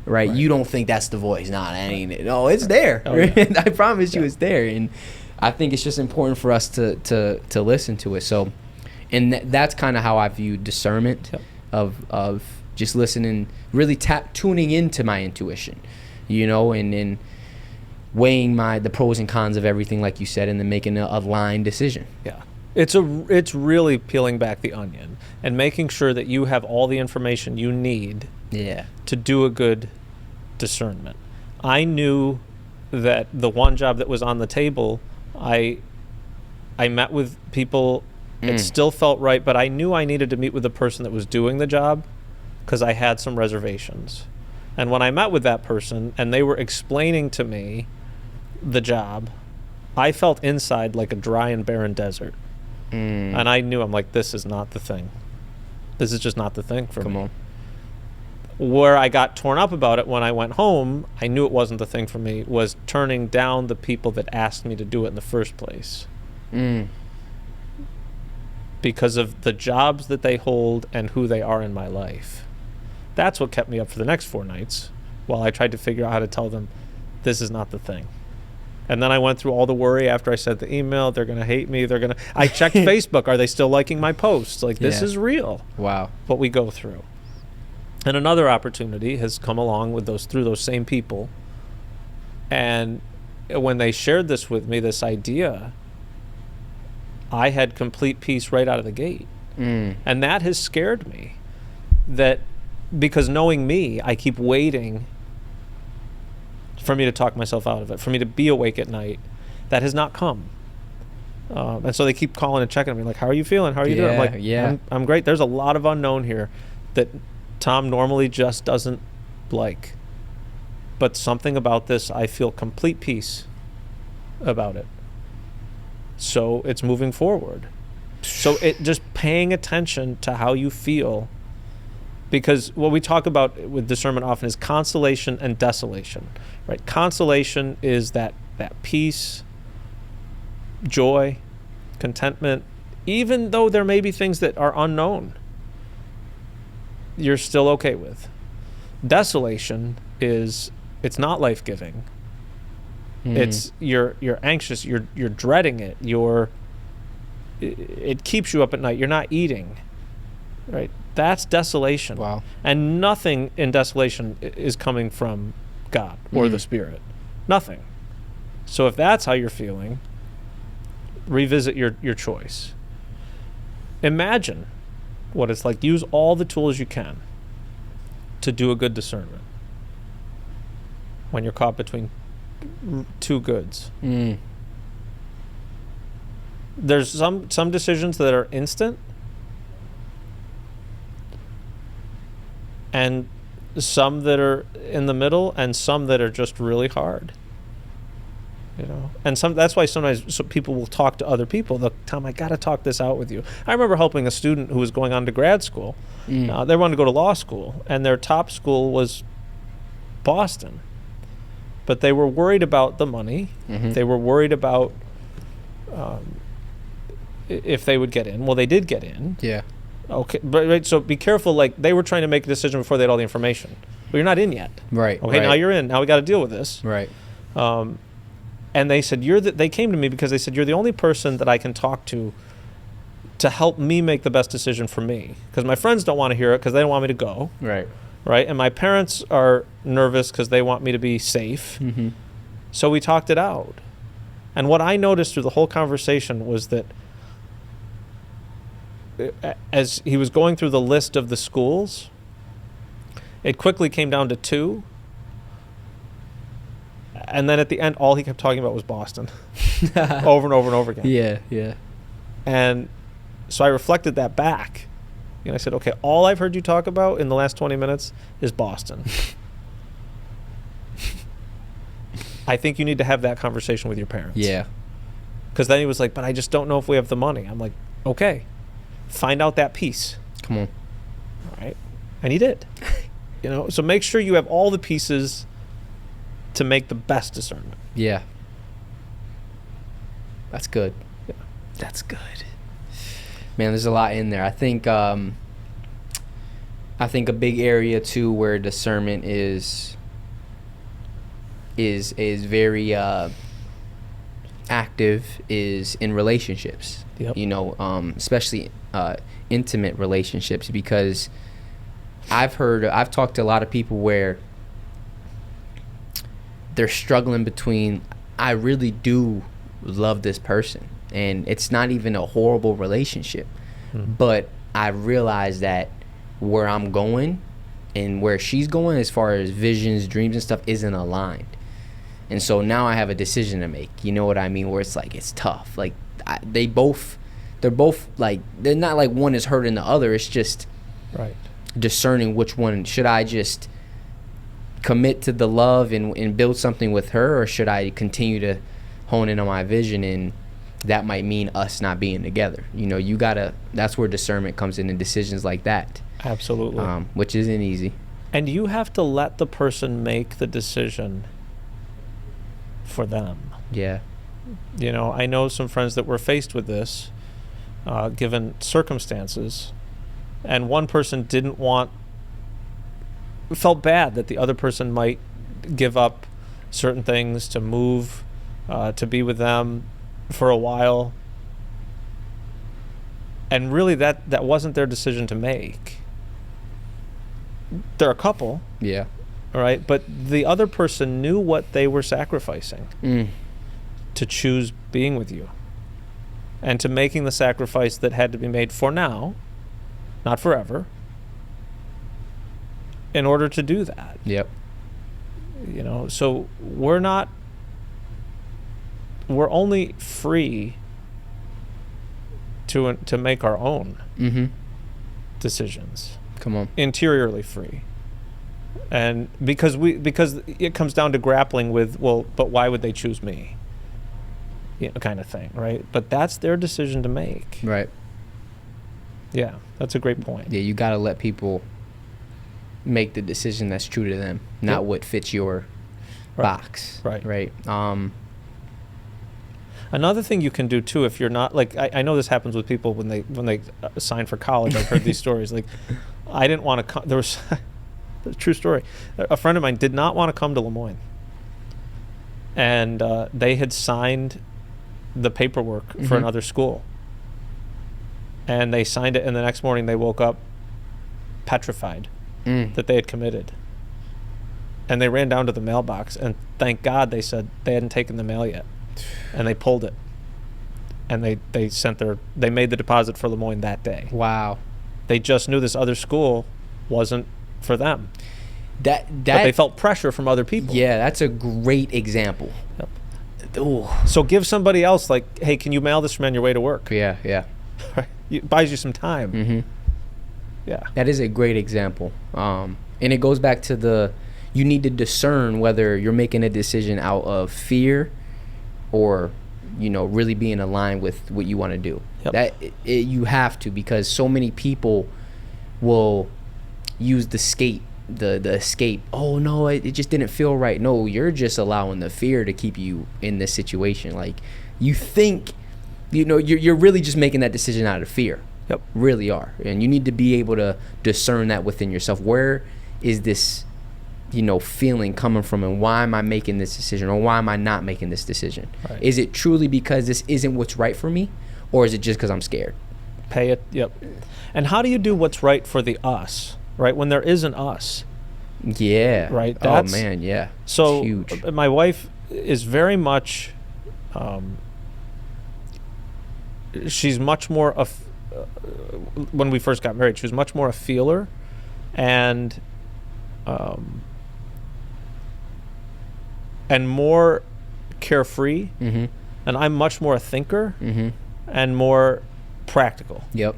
Right? You don't think that's the voice. Nah, that ain't it. No, it's there. Oh, yeah. I promise you, it's there. And I think it's just important for us to listen to it. So, and that's kind of how I view discernment. Yep. of just listening, really tuning into my intuition, and weighing the pros and cons of everything, like you said, and then making a line decision. Yeah. It's really peeling back the onion and making sure that you have all the information you need to do a good discernment. I knew that the one job that was on the table, I met with people, it still felt right, but I knew I needed to meet with the person that was doing the job because I had some reservations. And when I met with that person and they were explaining to me the job, I felt inside like a dry and barren desert. And I knew, I'm like, this is not the thing. This is just not the thing for me. Come on. Where I got torn up about it when I went home, I knew it wasn't the thing for me, was turning down the people that asked me to do it in the first place. Because of the jobs that they hold and who they are in my life. That's what kept me up for the next 4 nights while I tried to figure out how to tell them this is not the thing. And then I went through all the worry after I sent the email. They're going to hate me. I checked Facebook. Are they still liking my posts? Like, this is real. Wow. What we go through. And another opportunity has come along with through those same people. And when they shared this with me, this idea, I had complete peace right out of the gate. And that has scared me. Because knowing me, I keep waiting for me to talk myself out of it, for me to be awake at night. That has not come. And so they keep calling and checking on me, like, how are you feeling? How are you doing? I'm like, I'm great. There's a lot of unknown here that Tom normally just doesn't like. But something about this, I feel complete peace about it. So it's moving forward. So it just paying attention to how you feel. Because what we talk about with discernment often is consolation and desolation, right? Consolation is that peace, joy, contentment. Even though there may be things that are unknown, you're still okay with. Desolation is, it's not life-giving. It's you're anxious, you're dreading it. It keeps you up at night. You're not eating, right? That's desolation. Wow. And nothing in desolation is coming from God or the Spirit. Nothing. So if that's how you're feeling, revisit your choice. Imagine what it's like. Use all the tools you can to do a good discernment when you're caught between two goods. There's some decisions that are instant, and some that are in the middle, and some that are just really hard. And that's why sometimes people will talk to other people. They'll tell them, I got to talk this out with you. I remember helping a student who was going on to grad school. They wanted to go to law school, and their top school was Boston. But they were worried about the money. They were worried about if they would get in. Well, they did get in. Yeah. Okay, but right, so be careful. Like, they were trying to make a decision before they had all the information. But you're not in yet. Right. Okay, now you're in. Now we got to deal with this. Right. And they said, they came to me because they said, you're the only person that I can talk to help me make the best decision for me. Because my friends don't want to hear it because they don't want me to go. Right. Right? And my parents are nervous because they want me to be safe. So we talked it out. And what I noticed through the whole conversation was that as he was going through the list of the schools, it quickly came down to 2. And then at the end, all he kept talking about was Boston. Over and over and over again. Yeah. And so I reflected that back. And I said, okay, all I've heard you talk about in the last 20 minutes is Boston. I think you need to have that conversation with your parents. Yeah. Because then he was like, but I just don't know if we have the money. I'm like, okay, find out that piece. Come on. All right. And he did. So make sure you have all the pieces to make the best discernment. Yeah. That's good. Yeah. That's good. Man, there's a lot in there. I think a big area too where discernment is very active is in relationships. Yep. Especially intimate relationships, because I've talked to a lot of people where they're struggling between, I really do love this person, and it's not even a horrible relationship, but I realize that where I'm going and where she's going as far as visions, dreams and stuff isn't aligned. And so now I have a decision to make. You know what I mean? Where it's like, it's tough. Like they're both like, they're not like one is hurting the other. It's just discerning which one. Should I just commit to the love and build something with her, or should I continue to hone in on my vision, and that might mean us not being together? You know, you gotta, that's where discernment comes in decisions like that. Absolutely. Which isn't easy. And you have to let the person make the decision for them. Yeah. You know, I know some friends that were faced with this, given circumstances, and one person felt bad that the other person might give up certain things to move, to be with them for a while. And really that wasn't their decision to make. They're a couple. Yeah. All right. But the other person knew what they were sacrificing to choose being with you, and to making the sacrifice that had to be made for now, not forever, in order to do that. Yep. You know, so we're only free to make our own decisions. Come on. Interiorly free. And because it comes down to grappling with, well, but why would they choose me? You know, kind of thing, right? But that's their decision to make. Right. Yeah, that's a great point. Yeah, you got to let people make the decision that's true to them, not what fits your box. Right. Another thing you can do too, if you're not, like, I know this happens with people when they sign for college. I've heard these stories. Like, I didn't want to come. There was a true story. A friend of mine did not want to come to Lemoyne, and they had signed the paperwork for another school, and they signed it, and the next morning they woke up petrified that they had committed. And they ran down to the mailbox, and thank God they said they hadn't taken the mail yet, and they pulled it, and they made the deposit for Lemoyne that day. Wow. They just knew this other school wasn't for them. But they felt pressure from other people. Yeah, that's a great example. Yep. Ooh. So give somebody else, like, hey, can you mail this from on your way to work? Yeah. It buys you some time. Yeah. That is a great example. And it goes back to you need to discern whether you're making a decision out of fear or, you know, really being aligned with what you want to do. Yep. You have to, because so many people will use the escape. Oh no, it just didn't feel right. No, you're just allowing the fear to keep you in this situation. Like, you think, you know, you're really just making that decision out of fear. Yep. Really are. And you need to be able to discern that within yourself. Where is this, you know, feeling coming from, and why am I making this decision, or why am I not making this decision? Right. Is it truly because this isn't what's right for me, or is it just because I'm scared? Pay it. Yep. And how do you do what's right for the us, right? When there is an us. Yeah. Right. Oh man. Yeah. So it's huge. My wife is very much. She's much more when we first got married, she was much more a feeler, and more carefree, and I'm much more a thinker, and more practical. Yep.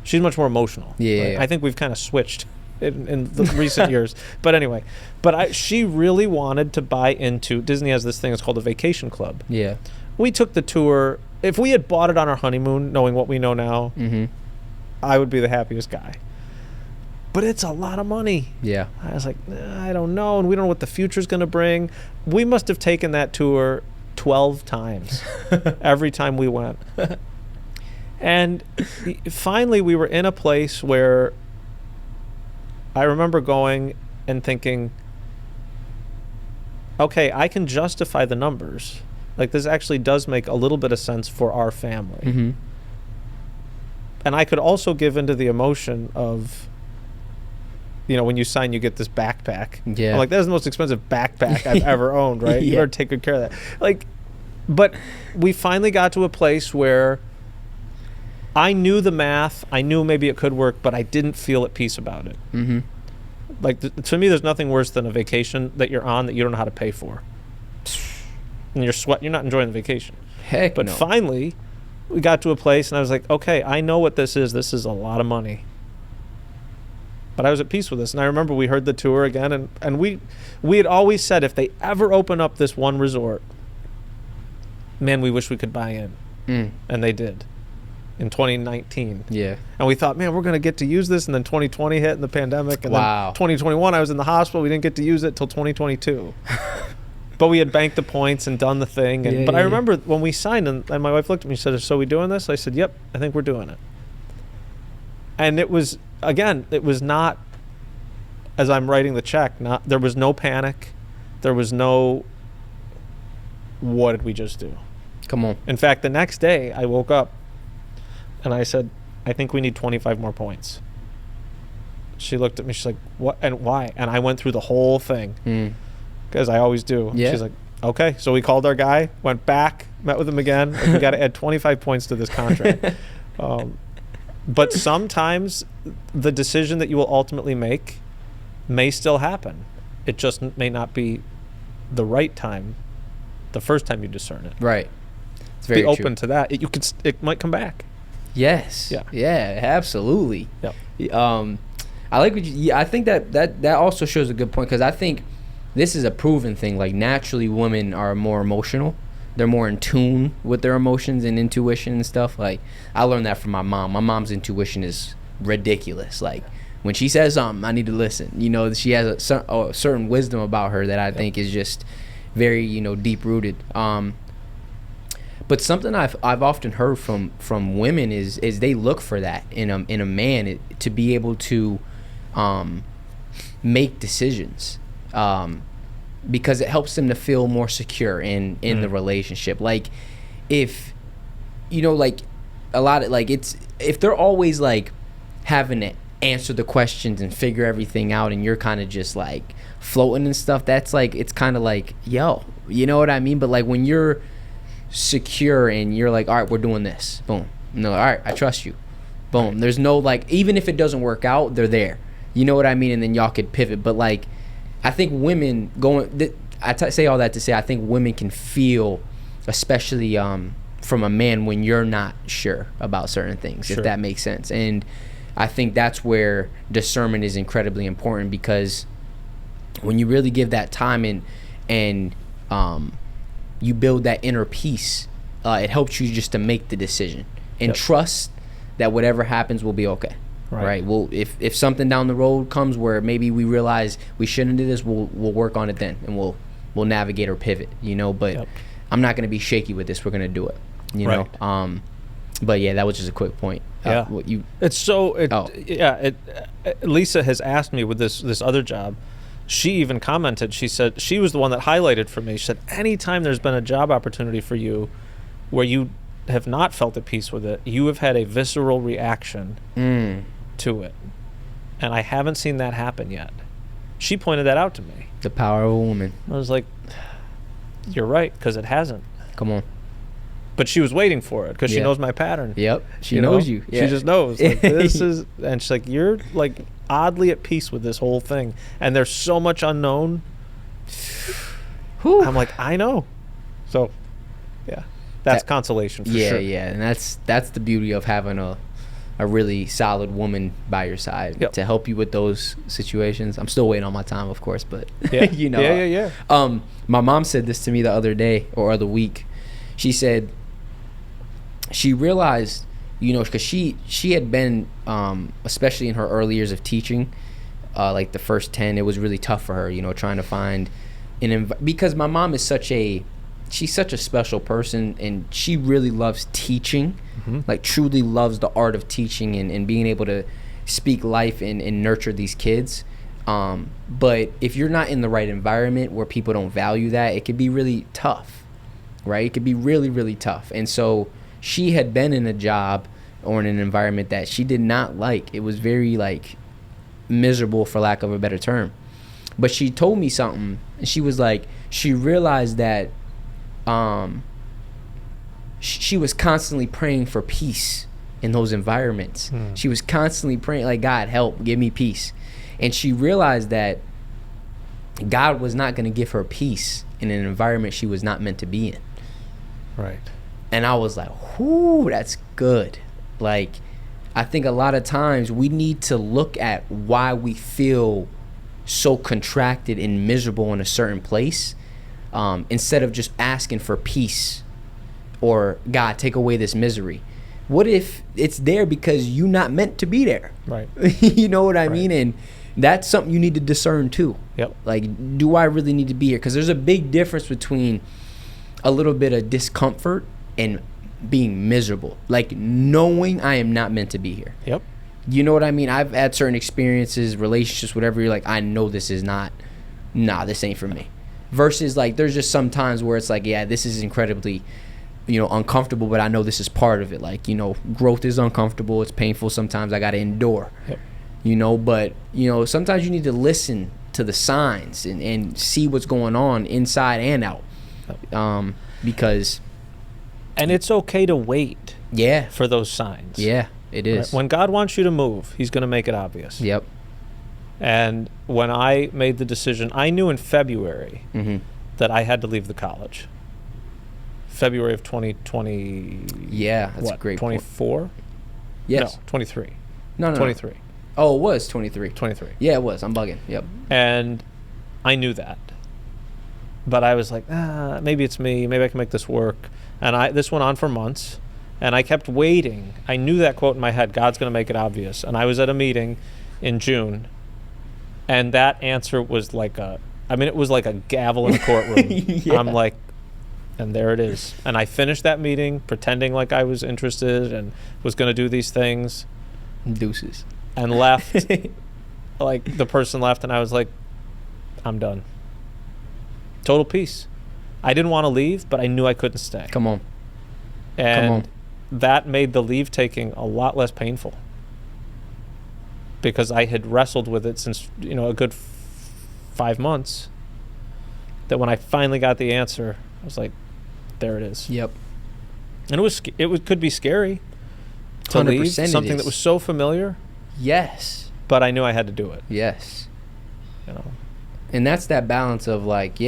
She's much more emotional. Yeah, right? yeah. I think we've kind of switched in the recent years. But anyway, she really wanted to buy into, Disney has this thing, it's called a vacation club. Yeah. We took the tour. If we had bought it on our honeymoon, knowing what we know now, I would be the happiest guy. But it's a lot of money. Yeah. I was like, I don't know, and we don't know what the future's going to bring. We must have taken that tour 12 times every time we went. And finally we were in a place where I remember going and thinking, okay, I can justify the numbers. Like, this actually does make a little bit of sense for our family. And I could also give into the emotion of when you sign, you get this backpack. Yeah. I'm like, that's the most expensive backpack I've ever owned, right? You better take good care of that. Like, but we finally got to a place where I knew the math. I knew maybe it could work, but I didn't feel at peace about it. Mm-hmm. Like, to me, there's nothing worse than a vacation that you're on that you don't know how to pay for. And you're not enjoying the vacation. Heck But no. finally, we got to a place, and I was like, okay, I know what this is. This is a lot of money. But I was at peace with this. And I remember we heard the tour again, and we had always said if they ever open up this one resort, man, we wish we could buy in. And they did in 2019. Yeah. And we thought, man, we're going to get to use this. And then 2020 hit in the pandemic. And then 2021, I was in the hospital. We didn't get to use it till 2022. But we had banked the points and done the thing. And, I remember when we signed, and my wife looked at me and said, so we doing this? I said, yep, I think we're doing it. And it was, again, it was not, as I'm writing the check, there was no panic. There was no, what did we just do? Come on. In fact, the next day, I woke up and I said, I think we need 25 more points. She looked at me, she's like, what and why? And I went through the whole thing, because I always do. Yeah. She's like, okay. So we called our guy, went back, met with him again, and we got to add 25 points to this contract. But sometimes the decision that you will ultimately make may still happen. It just may not be the right time, the first time you discern it. Right. It's very be open true. to that. It might come back. Yes. Yeah. Yeah, absolutely. Yep. I like what I think that also shows a good point, because I think this is a proven thing. Like, naturally, women are more emotional. They're more in tune with their emotions and intuition and stuff. Like, I learned that from my mom. My mom's intuition is ridiculous. Like, when she says something, I need to listen. She has a certain wisdom about her that I think is just very, deep rooted. But something I've often heard from women is they look for that in a man, to be able to make decisions, because it helps them to feel more secure in the relationship. Like, if like a lot of, like, it's if they're always like having to answer the questions and figure everything out, and you're kind of just like floating and stuff, that's like, it's kind of like, yo, you know what I mean? But like, when you're secure and you're like, all right, we're doing this, boom, no, all right, I trust you, boom, right. There's no, like, even if it doesn't work out, they're there, you know what I mean? And then y'all could pivot. But like, I think women say all that to say, I think women can feel, especially from a man, when you're not sure about certain things. Sure. If that makes sense. And I think that's where discernment is incredibly important, because when you really give that time and you build that inner peace, it helps you just to make the decision and trust that whatever happens will be okay. Right. Well, if something down the road comes where maybe we realize we shouldn't do this, we'll work on it then, and we'll navigate or pivot. But I'm not going to be shaky with this. We're going to do it. You know. But yeah, that was just a quick point. Yeah. Lisa has asked me with this other job. She even commented, she said, she was the one that highlighted for me. She said, anytime there's been a job opportunity for you where you have not felt at peace with it, you have had a visceral reaction to it. And I haven't seen that happen yet. She pointed that out to me. The power of a woman. I was like, you're right, because it hasn't. Come on. But she was waiting for it, because she knows my pattern. Yep. She knows you. Yeah. She just knows. Like, this is, and she's like, you're like oddly at peace with this whole thing. And there's so much unknown. I'm like, I know. So, yeah. That's consolation for sure. Yeah. And that's the beauty of having a really solid woman by your side to help you with those situations. I'm still waiting on my time, of course, but Yeah. My mom said this to me the other day or other week. She said she realized, because she had been, especially in her early years of teaching, like the first 10, it was really tough for her, trying to find because my mom is she's such a special person, and she really loves teaching, like truly loves the art of teaching and being able to speak life and nurture these kids. But if you're not in the right environment where people don't value that, it can be really tough, right? It could be really, really tough. And so she had been in a job or in an environment that she did not like. It was very like miserable, for lack of a better term. But she told me something. And she was like, she realized that she was constantly praying for peace in those environments. She was constantly praying, like, God, help, give me peace. And she realized that God was not going to give her peace in an environment she was not meant to be in. Right. And I was like, whoo, that's good. Like, I think a lot of times we need to look at why we feel so contracted and miserable in a certain place, instead of just asking for peace or, God, take away this misery. What if it's there because you're not meant to be there? Right. You know what I mean? And that's something you need to discern too. Yep. Like, do I really need to be here? Because there's a big difference between a little bit of discomfort and being miserable. Like, knowing I am not meant to be here. Yep. You know what I mean? I've had certain experiences, relationships, whatever. You're like, I know this is not, this ain't for me. Versus, like, there's just some times where it's like, yeah, this is incredibly, uncomfortable, but I know this is part of it. Like, growth is uncomfortable. It's painful sometimes. I got to endure. Yep. But, sometimes you need to listen to the signs and see what's going on inside and out. Because... And it's okay to wait. Yeah. For those signs. Yeah, it is. Right? When God wants you to move, he's going to make it obvious. Yep. And when I made the decision, I knew in February that I had to leave the college. February of 2020. Yeah, that's a great 24? Yes. No, 23. No. 23. Oh, it was 23. 23. Yeah, it was. I'm bugging. Yep. And I knew that. But I was like, maybe it's me. Maybe I can make this work. And this went on for months. And I kept waiting. I knew that quote in my head, God's going to make it obvious. And I was at a meeting in June. And that answer was like it was like a gavel in a courtroom. Yeah. I'm like, and there it is. And I finished that meeting pretending like I was interested and was going to do these things. Deuces. And left. Like, the person left, and I was like, I'm done. Total peace. I didn't want to leave, but I knew I couldn't stay. Come on. And that made the leave taking a lot less painful. Because I had wrestled with it since, a good 5 months. That when I finally got the answer, I was like, there it is. Yep. And could be scary to leave something that was so familiar. Yes. But I knew I had to do it. Yes. And that's that balance of like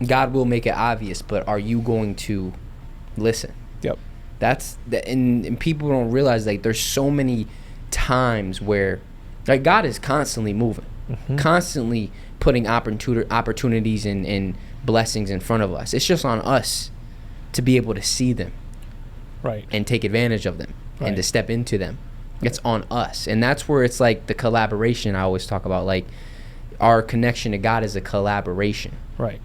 God will make it obvious, but are you going to listen? Yep. And people don't realize, like, there's so many times where, like, God is constantly moving, constantly putting opportunities and blessings in front of us. It's just on us to be able to see them, right, and take advantage of them, and to step into them. It's on us. And that's where it's like the collaboration I always talk about. Like, our connection to God is a collaboration. Right.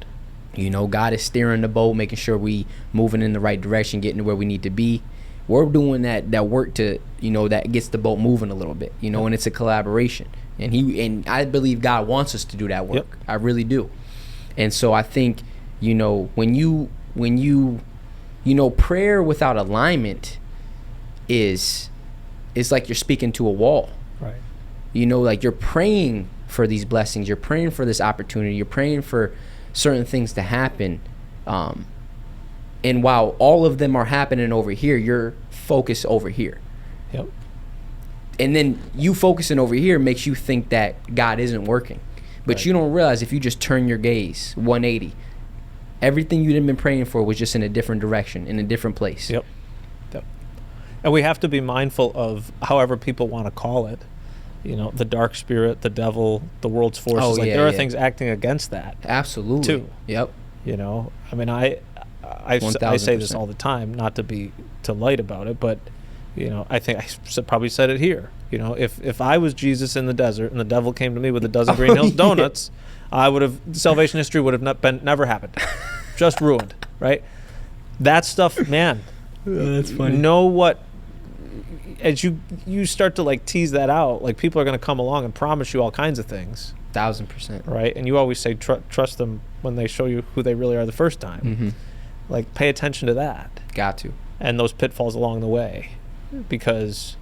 God is steering the boat, making sure we moving in the right direction, getting to where we need to be. We're doing that work to, that gets the boat moving a little bit, and it's a collaboration. And I believe God wants us to do that work. Yep. I really do. And so I think, when you prayer without alignment is like you're speaking to a wall. Right. Like, you're praying for these blessings, you're praying for this opportunity, you're praying for certain things to happen, and while all of them are happening over here, you're focused over here. Yep. And then you focusing over here makes you think that God isn't working, but you don't realize if you just turn your gaze 180, everything you'd been praying for was just in a different direction, in a different place. Yep. And we have to be mindful of however people want to call it. The dark spirit, the devil, the world's forces. There are things acting against that. Absolutely. Too. Yep. I mean, I say this all the time, not to be too light about it, but I think I probably said it here. If I was Jesus in the desert and the devil came to me with a dozen Green Hills donuts, salvation history would have never happened. Just ruined, right? That stuff, man. That's funny. As you start to like tease that out, like, people are going to come along and promise you all kinds of things. 1000%. Right? And you always say trust them when they show you who they really are the first time. Mm-hmm. Like, pay attention to that. Got to. And those pitfalls along the way, because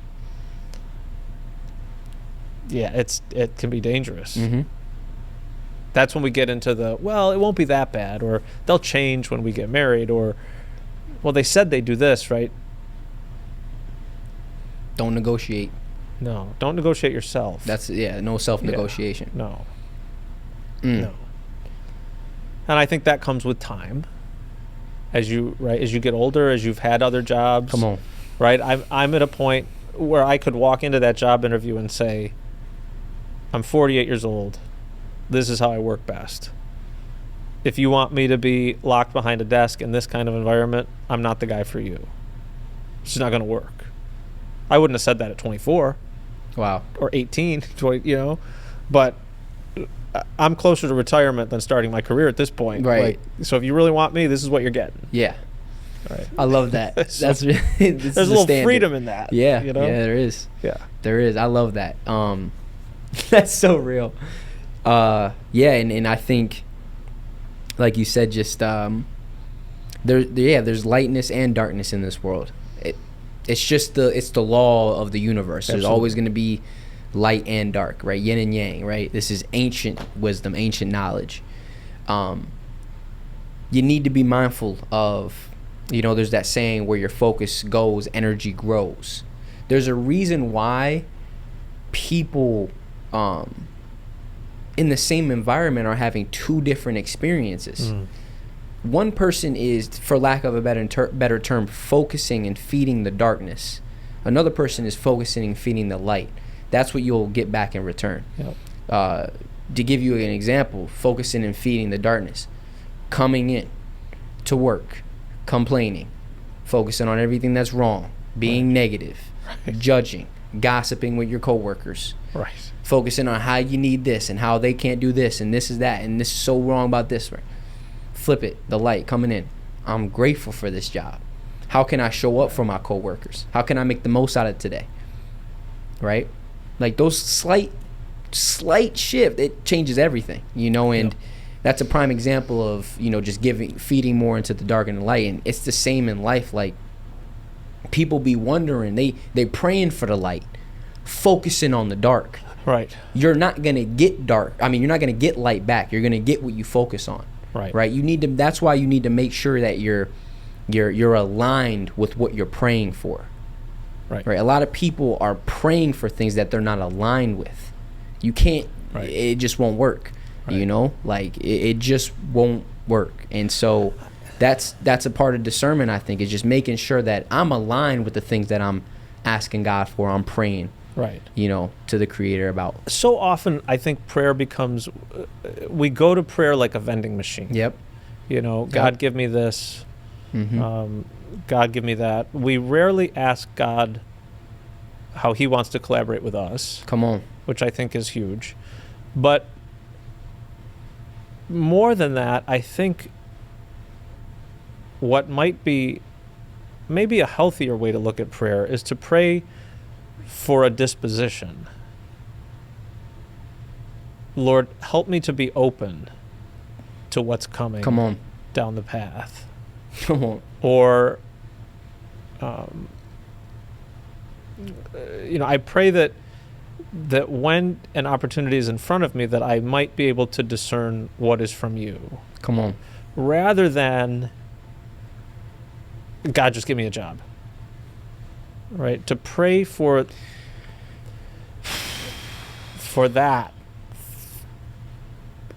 yeah, it can be dangerous. Mm-hmm. That's when we get into it won't be that bad, or they'll change when we get married, or, well, they said they do this, right? Don't negotiate. No, don't negotiate yourself. No self-negotiation. Yeah, no. And I think that comes with time. As you get older, as you've had other jobs. Come on. Right? I'm at a point where I could walk into that job interview and say, I'm 48 years old. This is how I work best. If you want me to be locked behind a desk in this kind of environment, I'm not the guy for you. It's just not going to work. I wouldn't have said that at 24. Wow. Or 18, 20, but I'm closer to retirement than starting my career at this point. Right. So if you really want me, this is what you're getting. Yeah. Right. I love that. So That's really, there's a little freedom in that. Yeah. Yeah, there is. Yeah. There is. I love that. That's so real. And I think, like you said, just there's lightness and darkness in this world. It's the law of the universe. Absolutely. There's always going to be light and dark, right? Yin and yang, right? This is ancient wisdom, ancient knowledge. You need to be mindful of, there's that saying, where your focus goes, energy grows. There's a reason why people in the same environment are having two different experiences. One person is, for lack of a better term, focusing and feeding the darkness. Another person is focusing and feeding the light. That's what you'll get back in return. Yep. To give you an example, focusing and feeding the darkness. Coming in to work, complaining, focusing on everything that's wrong, being negative, judging, gossiping with your coworkers. Right. Focusing on how you need this and how they can't do this and this is that and this is so wrong about this. Right? Flip it, the light coming in. I'm grateful for this job. How can I show up for my coworkers? How can I make the most out of today? Right? Like those slight shift, it changes everything, and that's a prime example of, just feeding more into the dark and the light. And it's the same in life. Like, people be wondering, they praying for the light, focusing on the dark. Right. You're not going to get dark. I mean, you're not going to get light back. You're going to get what you focus on. Right. Right. That's why you need to make sure that you're aligned with what you're praying for. Right. Right. A lot of people are praying for things that they're not aligned with. You can't, it just won't work. Right. It just won't work. And so that's a part of discernment, I think, is just making sure that I'm aligned with the things that I'm asking God for, I'm praying. Right. To the Creator about. So often, I think prayer becomes, we go to prayer like a vending machine. Yep. God, give me this. Mm-hmm. God, give me that. We rarely ask God how he wants to collaborate with us. Come on. Which I think is huge. But more than that, I think what might be maybe a healthier way to look at prayer is to pray for a disposition. Lord, help me to be open to what's coming. Come on. Down the path. Come on. Or, I pray that when an opportunity is in front of me, that I might be able to discern what is from you. Come on. Rather than, God, just give me a job. Right? To pray for that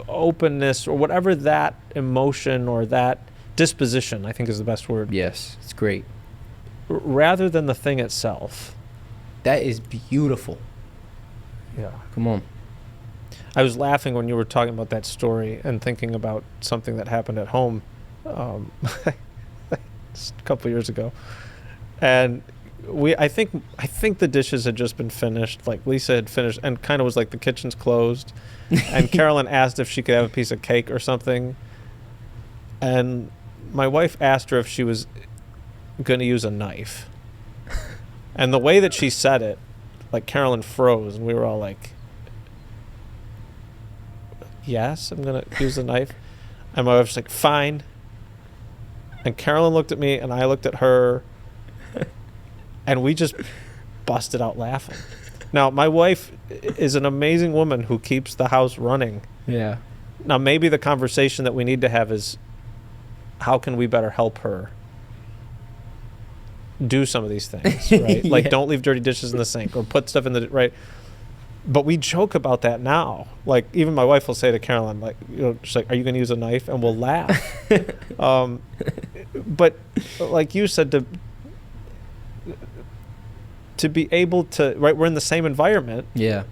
openness, or whatever that emotion or that disposition, I think is the best word. Yes, it's great. Rather than the thing itself. That is beautiful. Yeah. Come on. I was laughing when you were talking about that story and thinking about something that happened at home a couple of years ago. And I think the dishes had just been finished. Like, Lisa had finished and kind of was like, the kitchen's closed. And Carolyn asked if she could have a piece of cake or something. And my wife asked her if she was going to use a knife. And the way that she said it, like, Carolyn froze, and we were all like, yes, I'm going to use a knife. And my wife's like, fine. And Carolyn looked at me, and I looked at her, and we just busted out laughing. Now, my wife is an amazing woman who keeps the house running. Yeah. Now, maybe the conversation that we need to have is, how can we better help her do some of these things, right? Like, don't leave dirty dishes in the sink or put stuff in the, right? But we joke about that now. Like, even my wife will say to Caroline, like, she's like, are you going to use a knife? And we'll laugh. But like you said, to be able to, right, we're in the same environment. Yeah.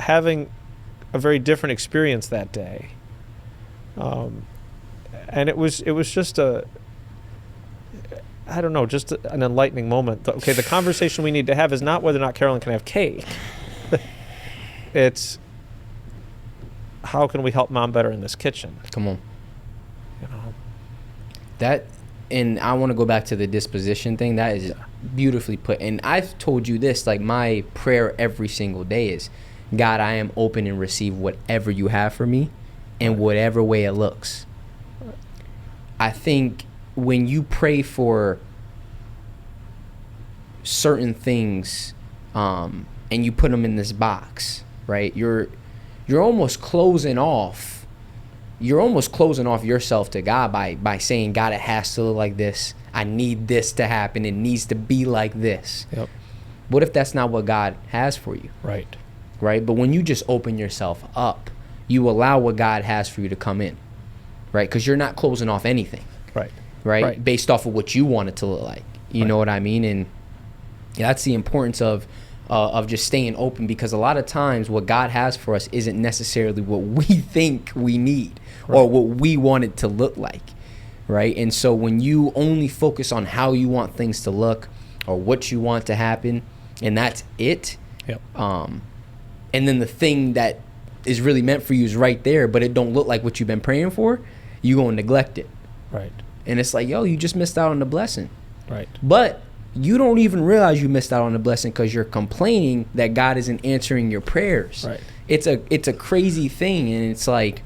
Having a very different experience that day. And it was just I don't know, just an enlightening moment. Okay, the conversation we need to have is not whether or not Carolyn can have cake. It's, how can we help Mom better in this kitchen? Come on. That, and I want to go back to the disposition thing. That is beautifully put. And I've told you this, like, my prayer every single day is, God, I am open and receive whatever you have for me in whatever way it looks. I think when you pray for certain things and you put them in this box, right, you're almost closing off yourself to God by saying, God, it has to look like this. I need this to happen. It needs to be like this. Yep. What if that's not what God has for you? Right. Right? But when you just open yourself up, you allow what God has for you to come in, right? Because you're not closing off anything. Right? Based off of what you want it to look like. You know what I mean? And that's the importance of just staying open, because a lot of times what God has for us isn't necessarily what we think we need or what we want it to look like, right? And so when you only focus on how you want things to look or what you want to happen, and that's it, and then the thing that is really meant for you is right there, but it don't look like what you've been praying for, you gonna neglect it. Right. And it's like, yo, you just missed out on the blessing. Right. But you don't even realize you missed out on the blessing because you're complaining that God isn't answering your prayers. Right. It's a crazy thing, and it's like,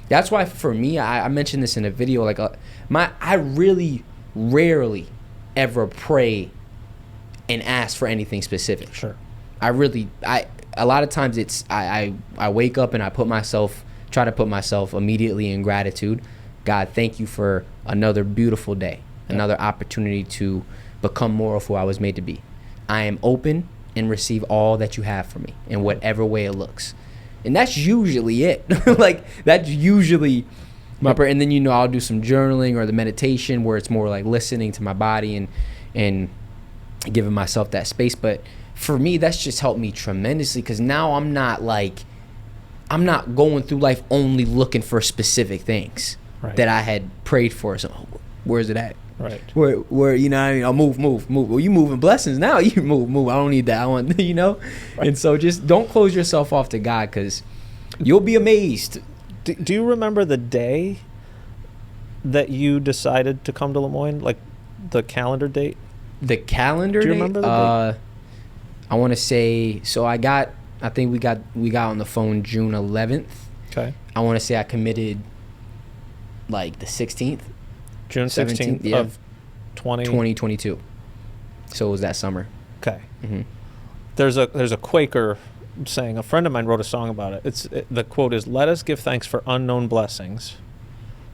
that's why for me, I mentioned this in a video, like I really rarely ever pray and ask for anything specific. Sure. A lot of times it's I wake up and I try to put myself immediately in gratitude. God, thank you for another beautiful day, another opportunity to become more of who I was made to be. I am open and receive all that you have for me in whatever way it looks. And that's usually it. Like, that's usually my prayer. And then, I'll do some journaling or the meditation where it's more like listening to my body and giving myself that space. But for me, that's just helped me tremendously, because now I'm not going through life only looking for specific things that I had prayed for. So where's it at? Right. Where what I mean? I'll move. Well, you moving blessings now. You move. I don't need that. I want, Right. And so just don't close yourself off to God, because you'll be amazed. Do you remember the day that you decided to come to Lemoyne? Like the calendar date? The calendar date? Do you remember the date? I want to say, so I think we got on the phone June 11th. Okay. I want to say I committed like the 16th. June 16th of 2022. So it was that summer. Okay. Mm-hmm. There's a Quaker saying, a friend of mine wrote a song about it. The quote is, "Let us give thanks for unknown blessings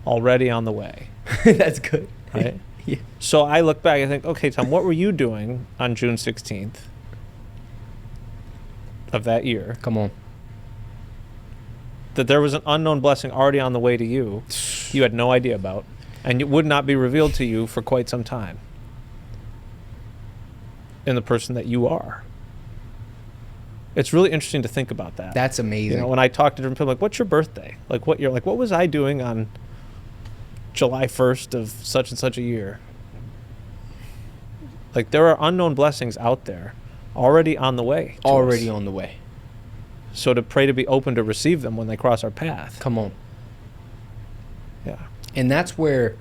already on the way." That's good. Right? Yeah. So I look back and think, okay, Tom, what were you doing on June 16th of that year? Come on. That there was an unknown blessing already on the way to you had no idea about, and it would not be revealed to you for quite some time in the person that you are. It's really interesting to think about that. That's amazing. When I talk to different people, like, what's your birthday? Like, what year? Like, what was I doing on July 1st of such and such a year? Like, there are unknown blessings out there already on the way. Already on the way. So to pray to be open to receive them when they cross our path. Come on. Yeah. And that's where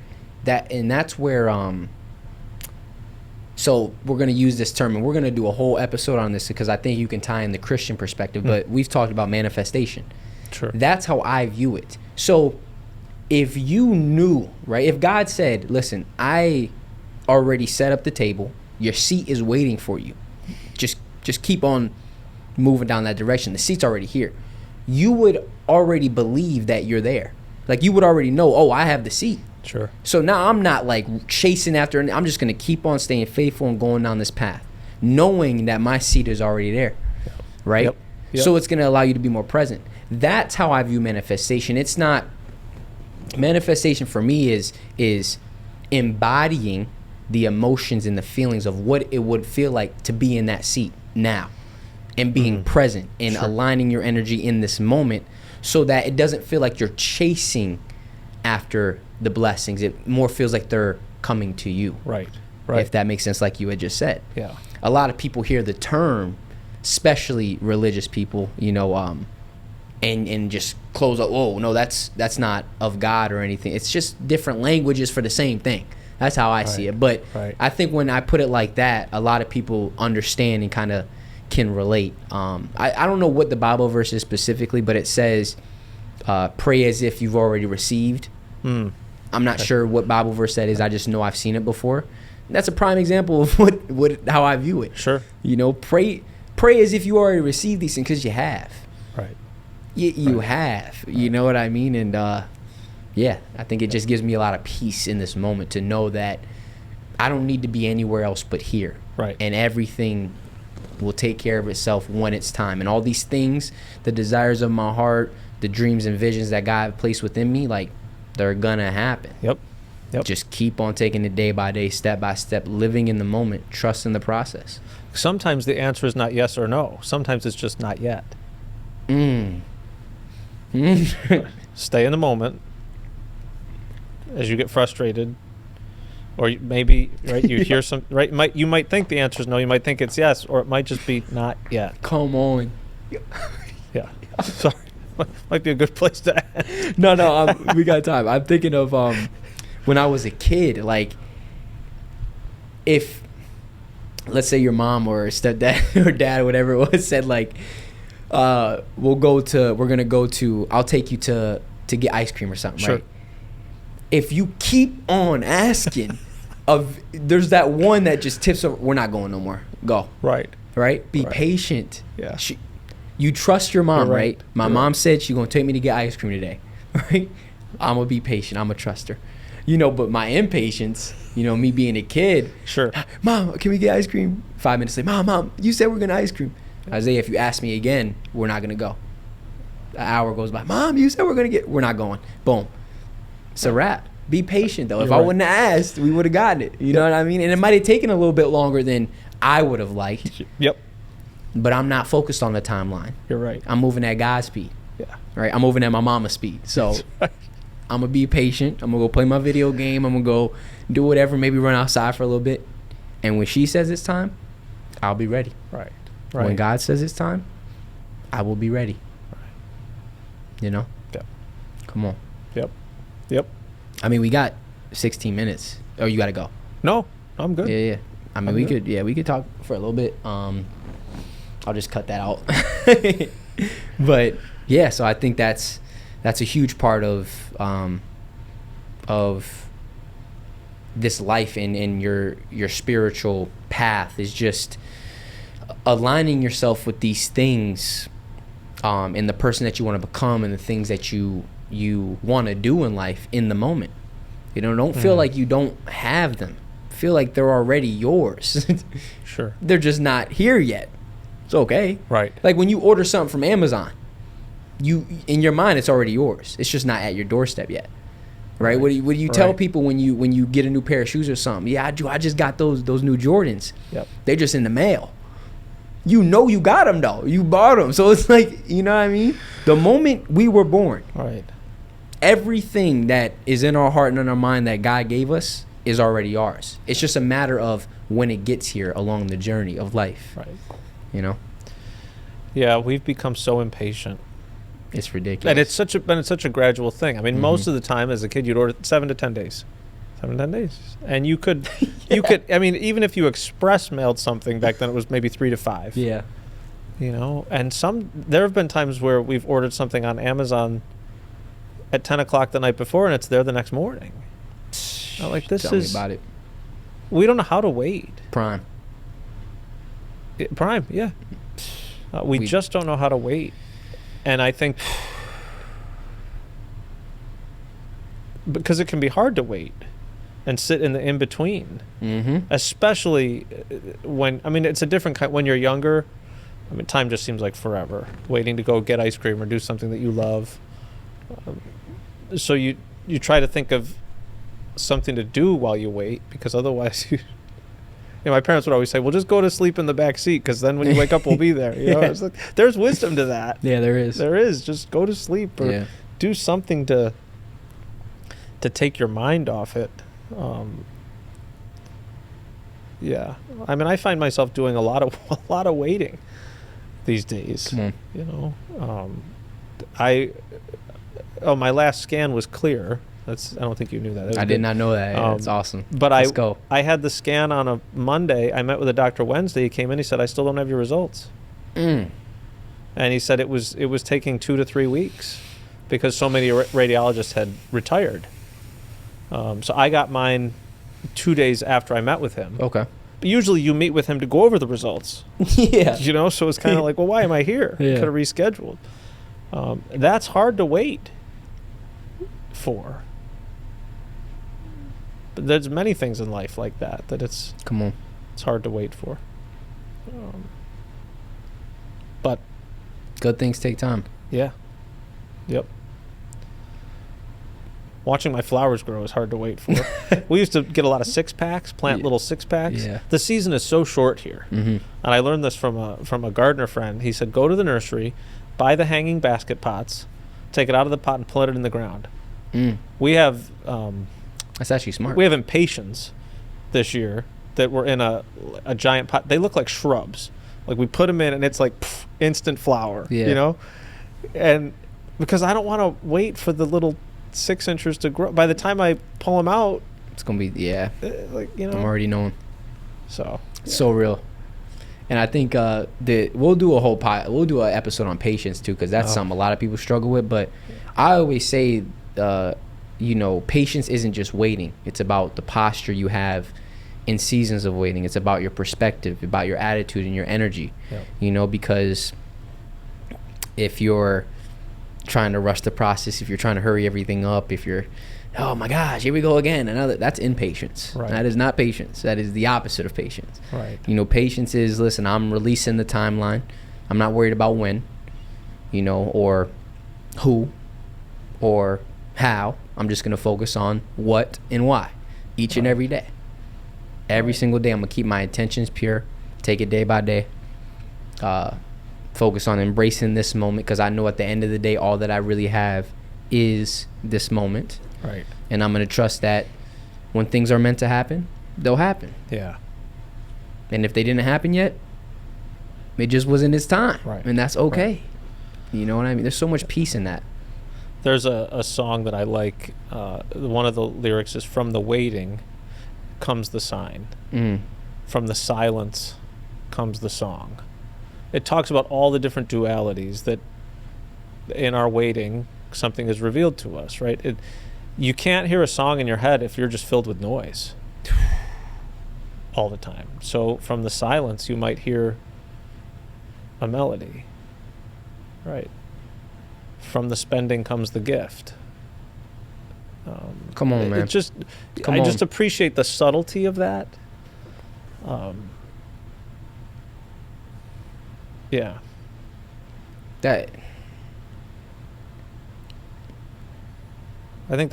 so we're going to use this term, and we're going to do a whole episode on this, because I think you can tie in the Christian perspective, but we've talked about manifestation. Sure. That's how I view it. So if you knew, right, if God said, listen, I already set up the table, your seat is waiting for you, just keep on moving down that direction. The seat's already here. You would already believe that you're there. Like, you would already know, oh, I have the seat. Sure. So now I'm not like chasing after it. I'm just going to keep on staying faithful and going down this path, knowing that my seat is already there. Yep. Right? Yep. Yep. So it's going to allow you to be more present. That's how I view manifestation. It's not, manifestation for me is embodying the emotions and the feelings of what it would feel like to be in that seat now, and being present and aligning your energy in this moment, so that it doesn't feel like you're chasing after the blessings. It more feels like they're coming to you. Right. If that makes sense, like you had just said. Yeah. A lot of people hear the term, especially religious people, and just close up. Oh no, that's not of God or anything. It's just different languages for the same thing. That's how I see it. But I think when I put it like that, a lot of people understand and kind of can relate. I don't know what the Bible verse is specifically, but it says, pray as if you've already received. I'm not sure what Bible verse that is. I just know I've seen it before. That's a prime example of how I view it. Sure. Pray as if you already received these things, because you have. Right. You have. You know what I mean? And yeah, I think it just gives me a lot of peace in this moment to know that I don't need to be anywhere else but here. Right. And everything will take care of itself when it's time. And all these things, the desires of my heart, the dreams and visions that God placed within me, like, they're gonna happen. Yep. Just keep on taking it day by day, step by step, living in the moment, trusting the process. Sometimes the answer is not yes or no. Sometimes it's just not yet. Stay in the moment. As you get frustrated, or maybe you hear some you might think the answer is no, you might think it's yes, or it might just be not yet. Come on. Yeah. Sorry. Might be a good place to end. No, we got time. I'm thinking of when I was a kid, like, if, let's say, your mom or stepdad or dad or whatever it was said, like, we're gonna go to, I'll take you to get ice cream or something, sure. Right? If you keep on asking, there's that one that just tips over, we're not going no more. Go. Right. Be patient. Yeah. You trust your mom, You're right? My mom said she's gonna take me to get ice cream today, right? I'm gonna be patient. I'm gonna trust her. But my impatience, me being a kid. Sure. Mom, can we get ice cream? 5 minutes later, Mom, you said we're gonna ice cream. Isaiah, if you ask me again, we're not gonna go. An hour goes by. Mom, you said we're not going. Boom. It's a wrap. Be patient, though. If I wouldn't have asked, we would have gotten it. You know what I mean? And it might have taken a little bit longer than I would have liked. Yep. But I'm not focused on the timeline. You're right. I'm moving at God's speed. Yeah. Right? I'm moving at my mama's speed. So I'm going to be patient. I'm going to go play my video game. I'm going to go do whatever, maybe run outside for a little bit. And when she says it's time, I'll be ready. Right. When God says it's time, I will be ready. Yep. Come on. Yep. I mean, we got 16 minutes. Oh, you got to go. No, I'm good. Yeah. I mean, we could talk for a little bit. I'll just cut that out. But yeah, so I think that's a huge part of this life and your spiritual path, is just aligning yourself with these things, and the person that you want to become and the things that you want to do in life in the moment. Don't feel like you don't have them. Feel like they're already yours. Sure. They're just not here yet. It's okay. Right. Like when you order something from Amazon, in your mind it's already yours. It's just not at your doorstep yet. Right? What do you tell people when you get a new pair of shoes or something? Yeah, I just got those new Jordans. Yep. They're just in the mail. You got them though. You bought them. So it's like, you know what I mean? The moment we were born. Right. Everything that is in our heart and in our mind that God gave us is already ours. It's just a matter of when it gets here along the journey of life. Right. Yeah, we've become so impatient. It's ridiculous. And it's such a gradual thing. I mean, most of the time as a kid, you'd order 7 to 10 days. 7 to 10 days. And you could, I mean, even if you express mailed something back then, it was maybe 3 to 5. Yeah. And there have been times where we've ordered something on Amazon at 10 o'clock the night before, and it's there the next morning. Tell me about it. We don't know how to wait. Prime, Prime, yeah. We just don't know how to wait. And I think because it can be hard to wait and sit in the in-between, especially when, I mean, it's a different kind. When you're younger, I mean, time just seems like forever, waiting to go get ice cream or do something that you love. So you try to think of something to do while you wait, because otherwise my parents would always say, well, just go to sleep in the back seat, because then when you wake up, we'll be there. It's like, there's wisdom to that. Yeah, there is. Just go to sleep or do something to take your mind off it. I mean, I find myself doing a lot of waiting these days. Come on. My last scan was clear. I don't think you knew that. I did not know that. That's awesome. But I had the scan on a Monday. I met with a doctor Wednesday. He came in. He said, I still don't have your results. And he said it was taking 2 to 3 weeks because so many radiologists had retired. So I got mine 2 days after I met with him. Okay. But usually you meet with him to go over the results. Yeah. So it's kind of like, well, why am I here? Yeah. Could have rescheduled. That's hard to wait for. But there's many things in life like that it's hard to wait for. But good things take time. Yeah. Yep. Watching my flowers grow is hard to wait for. We used to get a lot of 6-packs, plant little 6-packs. Yeah. The season is so short here. And I learned this from a gardener friend. He said, go to the nursery, buy the hanging basket pots, take it out of the pot and plant it in the ground. We have... that's actually smart. We have impatiens this year that were in a giant pot. They look like shrubs. Like we put them in and it's like instant flower, And because I don't want to wait for the little 6 inches to grow. By the time I pull them out, it's going to be, I'm already knowing. So. It's so real. And I think we'll do an episode on patience too, because that's something a lot of people struggle with. But I always say, patience isn't just waiting. It's about the posture you have in seasons of waiting. It's about your perspective, about your attitude and your energy. Because if you're trying to rush the process, if you're trying to hurry everything up, if you're, oh my gosh, here we go again, that's impatience. Right. That is not patience. That is the opposite of patience. Right. Patience is, listen, I'm releasing the timeline. I'm not worried about when, or who, or how. I'm just going to focus on what and why each and every day. Every single day, I'm going to keep my intentions pure, take it day by day, focus on embracing this moment, because I know at the end of the day, all that I really have is this moment. Right. And I'm going to trust that when things are meant to happen, they'll happen. Yeah. And if they didn't happen yet, it just wasn't its time. Right. And that's okay. Right. You know what I mean? There's so much peace in that. There's a song that I like. One of the lyrics is, from the waiting comes the sign. From the silence comes the song. It talks about all the different dualities that in our waiting, something is revealed to us, right? You can't hear a song in your head if you're just filled with noise all the time. So from the silence, you might hear a melody, right? From the spending comes the gift. Come on, man. I just appreciate the subtlety of that. Yeah. That. I think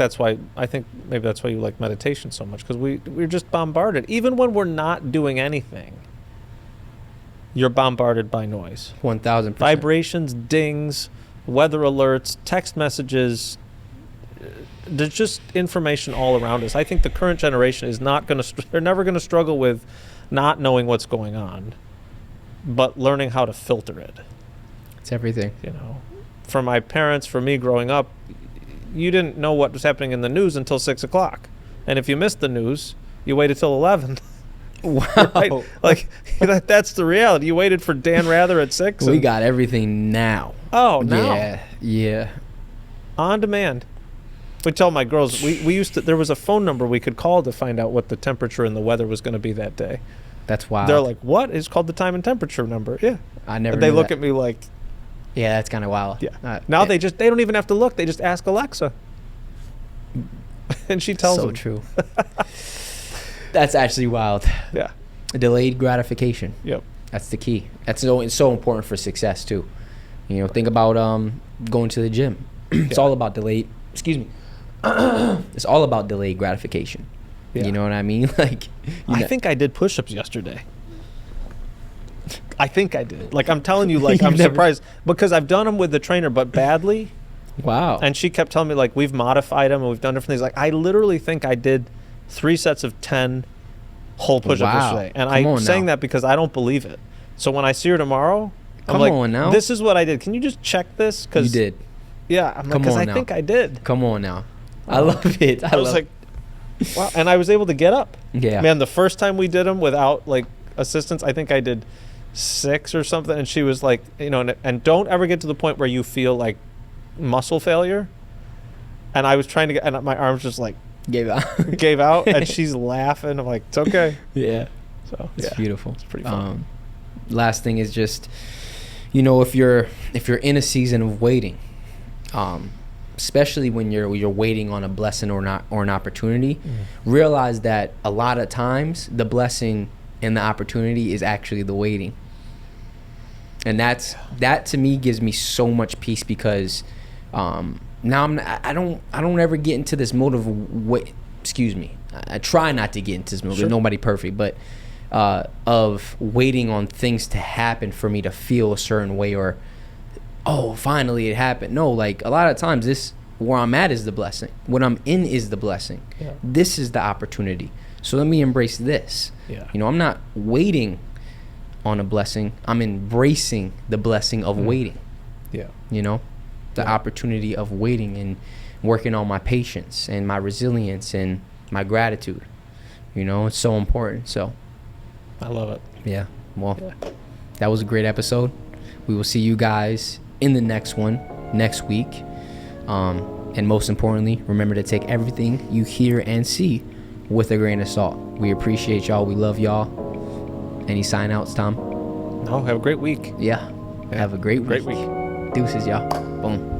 maybe that's why you like meditation so much, because we're just bombarded. Even when we're not doing anything, you're bombarded by noise. 1,000%. Vibrations, dings, weather alerts, text messages. There's just information all around us. I think the current generation is not going to, they're never going to struggle with not knowing what's going on, but learning how to filter it. It's everything. For my parents, for me growing up, you didn't know what was happening in the news until 6 o'clock. And if you missed the news, you waited till 11. Wow. Right? Like, that's the reality. You waited for Dan Rather at 6. We got everything now. Oh, now. Yeah. On demand. We tell my girls, we used to, there was a phone number we could call to find out what the temperature and the weather was going to be that day. That's wild. They're like, what? It's called the time and temperature number. Yeah. I never. And they knew look that. at me like, Yeah, that's kind of wild. yeah. Now they don't even have to look. They just ask Alexa. And she tells them. So true. That's actually wild. Yeah. Delayed gratification. Yep. That's the key. It's so important for success too. You know, think about going to the gym. It's all about delayed. Excuse me. It's all about delayed gratification. Yeah. You know what I mean? Like, I think I did push-ups yesterday. I think I did. Like, I'm telling you, like, I'm surprised because I've done them with the trainer, but badly. Wow. And she kept telling me, like, we've modified them and we've done different things. Like, I literally think I did 3 sets of 10 whole push-ups yesterday. And I'm saying that because I don't believe it. So when I see her tomorrow, I'm like, on now. This is what I did. Can you just check this? Cause, You did. Yeah. I'm like, because I think I did. Come on now. I love it. I was like, wow. And I was able to get up. Yeah. Man, the first time we did them without, like, assistance, I think I did 6 or something. And she was like, you know, and don't ever get to the point where you feel like muscle failure. And I was trying to get, and my arms just like gave out. And she's laughing. I'm like, it's okay. Yeah. So it's beautiful. It's pretty fun. Last thing is just, you know, if you're in a season of waiting, especially when you're waiting on a blessing or an opportunity, realize that a lot of times the blessing and the opportunity is actually the waiting. And that to me gives me so much peace because now I don't ever get into this mode of wait. Excuse me. I try not to get into this mode. Sure. There's nobody perfect, but of waiting on things to happen for me to feel a certain way or, oh, finally it happened. No, like a lot of times this where I'm at is the blessing. What I'm in is the blessing. Yeah. This is the opportunity. So let me embrace this. Yeah. You know, I'm not waiting on a blessing. I'm embracing the blessing of waiting. Yeah. You know, the opportunity of waiting and working on my patience and my resilience and my gratitude. You know, it's so important. So I love it. Yeah. Well, that was a great episode. We will see you guys in the next one next week. And most importantly, remember to take everything you hear and see with a grain of salt. We appreciate y'all. We love y'all. Any sign outs, Tom? No, have a great week. Yeah. Have a great week. Great week. Deuces, y'all. Boom.